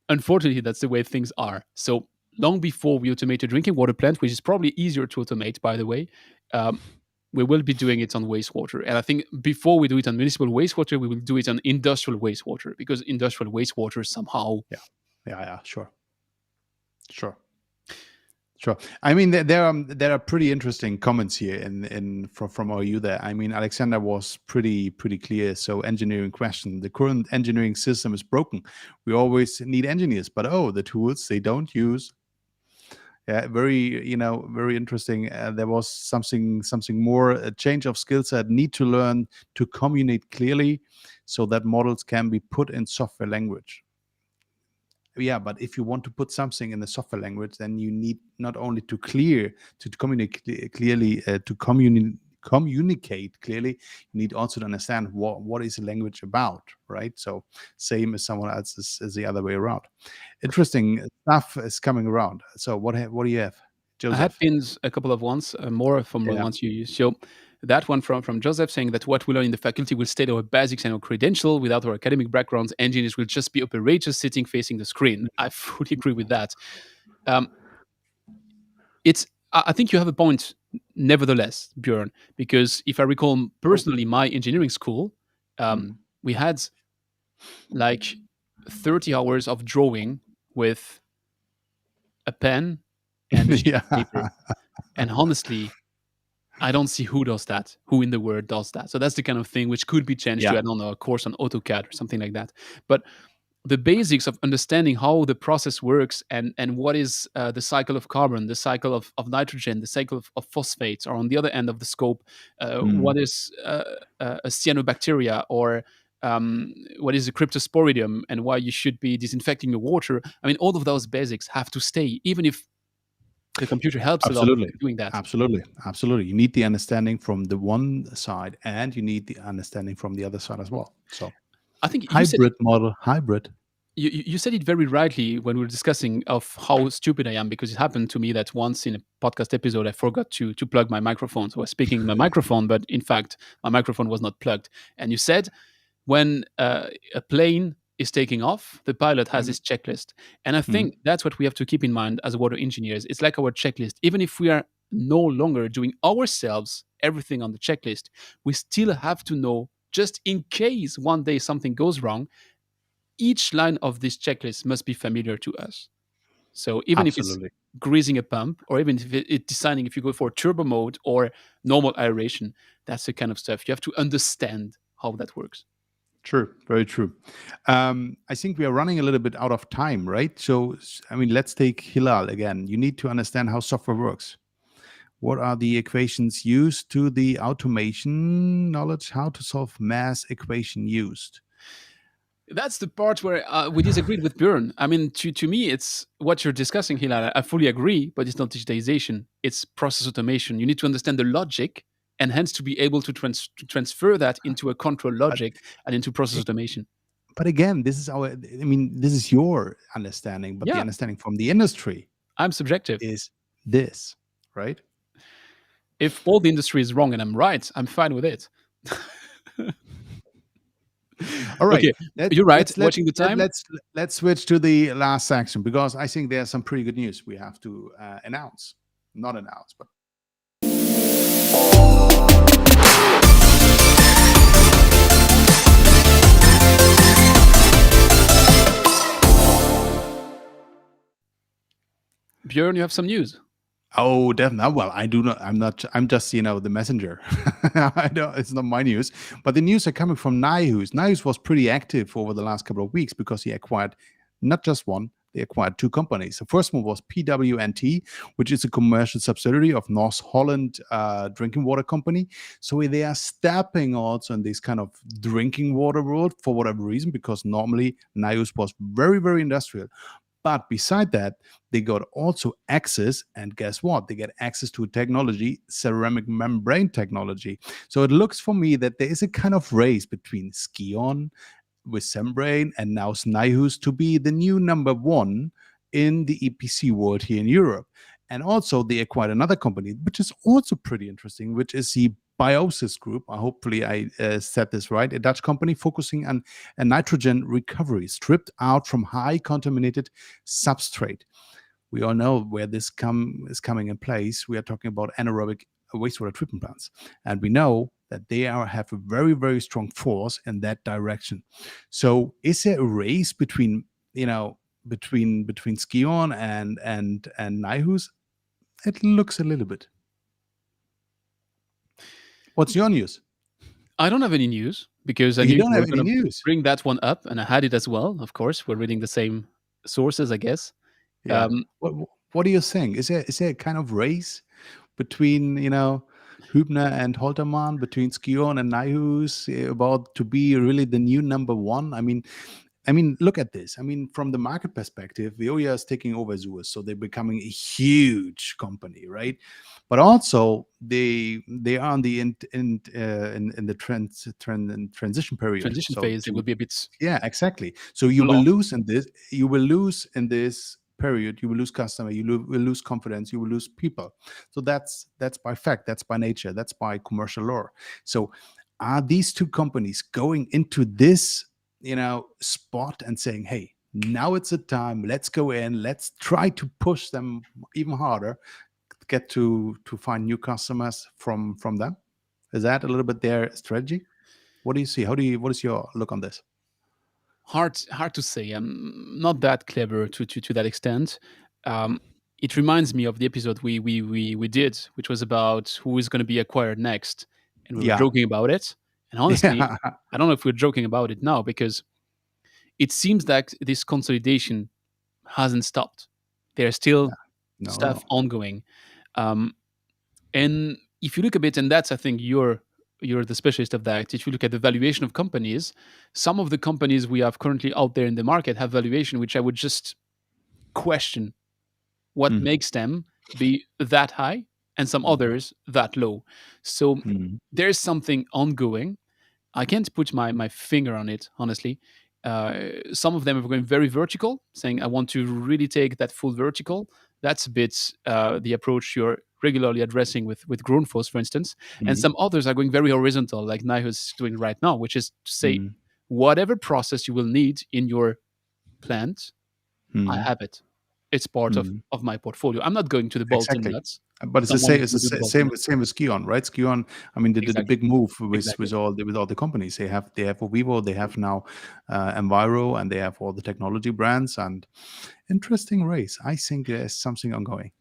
S1: unfortunately, that's the way things are. So long before we automate a drinking water plant, which is probably easier to automate, by the way, um, we will be doing it on wastewater. And I think before we do it on municipal wastewater, we will do it on industrial wastewater because industrial wastewater somehow.
S2: Yeah. Yeah. Yeah. Sure. Sure. Sure. I mean, there are pretty interesting comments here from OU there. I mean, Alexander was pretty clear. So, engineering question: the current engineering system is broken. We always need engineers, but the tools they don't use. Yeah, very interesting. There was something more. A change of skill set. Need to learn to communicate clearly, so that models can be put in software language. Yeah, but if you want to put something in the software language, then you need not only to communicate clearly, communicate clearly, you need also to understand what is the language about, right? So same as someone else is the other way around. Interesting stuff is coming around. So what do you have,
S1: I had
S2: Joseph?
S1: pinned a couple of ones, more from the
S2: Yeah.
S1: ones you used. So that one from Joseph saying that what we learn in the faculty will state our basics and our credential. Without our academic backgrounds, engineers will just be operators sitting facing the screen. I fully agree with that. Um, it's I think you have a point, nevertheless, Björn, because if I recall
S2: Oh.
S1: personally, my engineering school,
S2: Mm.
S1: we had like 30 hours of drawing with a pen and a sheet
S2: Yeah.
S1: of paper. And honestly, I don't see who does that, who in the world does that. So that's the kind of thing which could be changed to,
S2: Yeah.
S1: I don't know, a course on AutoCAD or something like that. But the basics of understanding how the process works, and what is the cycle of carbon, the cycle of nitrogen, the cycle of phosphates, or on the other end of the scope,
S2: Mm.
S1: what is a cyanobacteria, or what is a cryptosporidium, and why you should be disinfecting your water. I mean, all of those basics have to stay, even if the computer helps a lot
S2: Absolutely.
S1: in doing that.
S2: Absolutely. Absolutely. You need the understanding from the one side and you need the understanding from the other side as well. So
S1: I think you said
S2: hybrid model, hybrid.
S1: you said it very rightly when we were discussing of how stupid I am, because it happened to me that once in a podcast episode I forgot to plug my microphone. So I was speaking in my microphone, but in fact my microphone was not plugged. And you said when a plane is taking off, the pilot has
S2: Mhm.
S1: his checklist. And I
S2: Mhm.
S1: think that's what we have to keep in mind as water engineers. It's like our checklist. Even if we are no longer doing ourselves everything on the checklist, we still have to know, just in case one day something goes wrong, each line of this checklist must be familiar to us. So even if it's
S2: Absolutely.
S1: greasing a pump, or even if it's deciding if you go for turbo mode or normal aeration, that's the kind of stuff you have to understand how that works.
S2: True. Very true. I think we are running a little bit out of time, right? So, I mean, let's take Hilal again. You need to understand how software works. What are the equations used to the automation knowledge? How to solve mass equation used?
S1: That's the part where we disagreed with Björn. I mean, to me, it's what you're discussing, Hilal. I fully agree, but it's not digitization. It's process automation. You need to understand the logic, and hence to be able to transfer that into a control
S2: But
S1: logic and into process automation.
S2: but again, this is our. I mean, this is your understanding, but the
S1: Yeah,
S2: understanding from the industry
S1: I'm subjective.
S2: is this, right?
S1: If all the industry is wrong and I'm right, I'm fine with it.
S2: All right,
S1: Okay, you're right.
S2: let's
S1: Watching the time.
S2: let's switch to the last section because I think there's some pretty good news we have to announce, not announce, but
S1: Björn, you have some news.
S2: oh, definitely. Well, I do not. I'm not. I'm just the messenger. I don't. It's not my news, but the news are coming from Nihus. Nihus was pretty active over the last couple of weeks because he acquired not just one. They acquired two companies. The first one was PWNT, which is a commercial subsidiary of North Holland drinking water company. So they are stepping also in this kind of drinking water world for whatever reason, because normally Nihus was very, very industrial. But beside that, they got also access, and guess what? They get access to technology, ceramic membrane technology. So it looks for me that there is a kind of race between Skion with Sembrain and now Snihus to be the new number one in the EPC world here in Europe. And also, they acquired another company, which is also pretty interesting, which is the Biosis Group. Hopefully, I said this right. A Dutch company focusing on a nitrogen recovery stripped out from high contaminated substrate. We all know where this is coming in place. We are talking about anaerobic wastewater treatment plants, and we know that they have a very, very strong force in that direction. So, is there a race between between Skion and Nihus? It looks a little bit. What's your news?
S1: I don't have any news because I
S2: You
S1: knew you
S2: don't
S1: were
S2: have any
S1: going to
S2: news.
S1: bring that one up, and I had it as well. Of course, we're reading the same sources, I guess.
S2: Yeah.
S1: Um,
S2: What are you saying? Is there a kind of race between Hübner and Holtermann, between Skion and Nijhuis, about to be really the new number one? I mean, look at this. I mean, from the market perspective, Veolia is taking over Suez, so they're becoming a huge company, right? But also, they are on the in the transition period.
S1: transition
S2: So
S1: phase, it
S2: to
S1: would be a bit
S2: yeah, exactly. So you will
S1: long.
S2: lose in this. You will lose in this period. You will lose customer. Will lose confidence. You will lose people. So that's by fact. That's by nature. That's by commercial law. So are these two companies going into this spot and saying, "Hey, now it's the time. Let's go in. Let's try to push them even harder. Get to find new customers from them." Is that a little bit their strategy? What do you see? What is your look on this?
S1: Hard to say. I'm not that clever to that extent. it reminds me of the episode we did, which was about who is going to be acquired next, and we were
S2: Yeah.
S1: joking about it. And honestly,
S2: Yeah.
S1: I don't know if we're joking about it now, because it seems like this consolidation hasn't stopped. There's still
S2: No, no.
S1: stuff ongoing. Um, and if you look a bit, and that's, I think you're the specialist of that. If you look at the valuation of companies, some of the companies we have currently out there in the market have valuation which I would just question what
S2: Mm.
S1: makes them be that high, and some others that low. So
S2: Mm.
S1: there's something ongoing. I can't put my finger on it, honestly. Some of them are going very vertical, saying, I want to really take that full vertical. That's a bit the approach you're regularly addressing with Grundfos, for instance. And
S2: Mm.
S1: some others are going very horizontal, like Nihus doing right now, which is to say,
S2: Mm.
S1: whatever process you will need in your plant, I
S2: Mm.
S1: have it. It's part
S2: Mm.
S1: of my portfolio. I'm not going to the bolts and
S2: Exactly.
S1: nuts.
S2: But it's the
S1: Someone
S2: same.
S1: is
S2: It's
S1: going to do the
S2: the
S1: bolts and
S2: same.
S1: nuts.
S2: Same with Skion, right? Skion. I mean, the
S1: Exactly.
S2: big move
S1: Exactly.
S2: with all the companies. They have Vivo. They have now Enviro, and they have all the technology brands. And interesting race. I think there's something ongoing.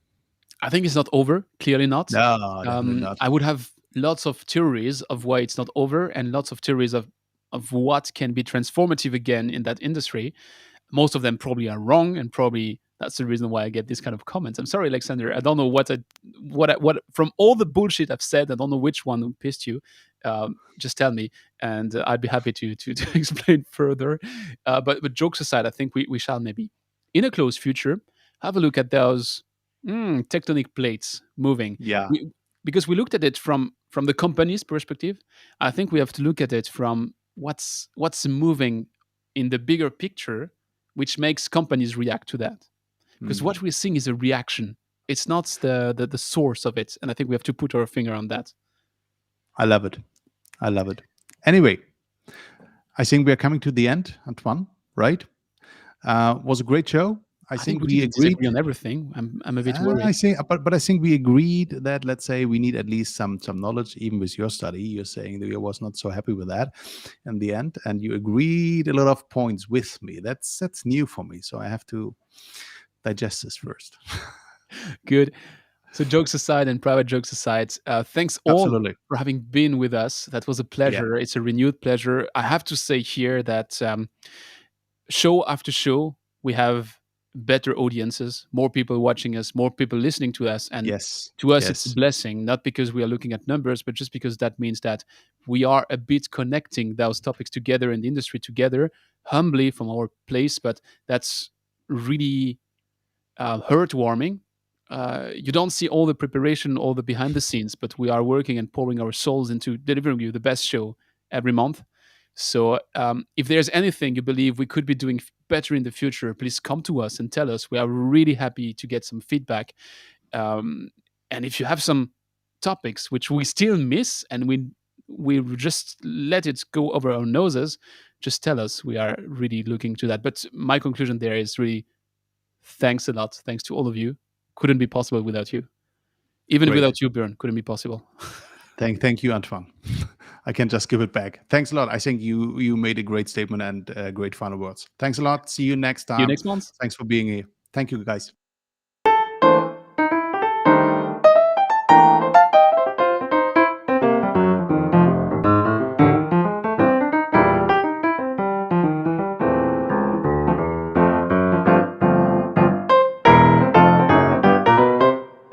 S1: I think it's not over. Clearly not.
S2: No, definitely not.
S1: I would have lots of theories of why it's not over, and lots of theories of what can be transformative again in that industry. Most of them probably are wrong, and probably that's the reason why I get these kind of comments. I'm sorry, Alexander. I don't know what from all the bullshit I've said. I don't know which one pissed you. Just tell me, and I'd be happy to explain further. But jokes aside, I think we shall maybe in a close future have a look at those tectonic plates moving.
S2: Yeah.
S1: Because we looked at it from the company's perspective. I think we have to look at it from what's moving in the bigger picture, which makes companies react to that. Because
S2: Mm.
S1: what we're seeing is a reaction. It's not the source of it, and I think we have to put our finger on that.
S2: I love it. I love it. Anyway, I think we are coming to the end, Antoine. Right? Was a great show. I
S1: I think
S2: think
S1: we
S2: we
S1: didn't
S2: agreed.
S1: disagree on everything. I'm a bit
S2: I
S1: worried.
S2: think, but I think we agreed that, let's say, we need at least some knowledge. Even with your study, you're saying that you was not so happy with that in the end, and you agreed a lot of points with me. That's new for me, so I have to digest this first.
S1: Good. So jokes aside and private jokes aside, thanks all
S2: Absolutely.
S1: for having been with us. That was a
S2: Yeah.
S1: pleasure. It's a renewed pleasure. I have to say here that show after show, we have better audiences, more people watching us, more people listening to us. And
S2: Yes.
S1: to us, it's a
S2: Yes.
S1: blessing, not because we are looking at numbers, but just because that means that we are a bit connecting those topics together in the industry together, humbly from our place. But that's really heartwarming. You don't see all the preparation, all the behind the scenes, but we are working and pouring our souls into delivering you the best show every month. So, if there's anything you believe we could be doing better in the future, please come to us and tell us. We are really happy to get some feedback. And if you have some topics which we still miss and we just let it go over our noses, just tell us. We are really looking to that. But my conclusion there is really thanks a lot. Thanks to all of you. Couldn't be possible without you. Even
S2: Great.
S1: without you, Björn, couldn't be possible.
S2: Thank you, Antoine. I can just give it back. Thanks a lot. I think you made a great statement and great final words. Thanks a lot. See you next
S1: See you
S2: time.
S1: next month.
S2: Thanks for being here. Thank you, guys.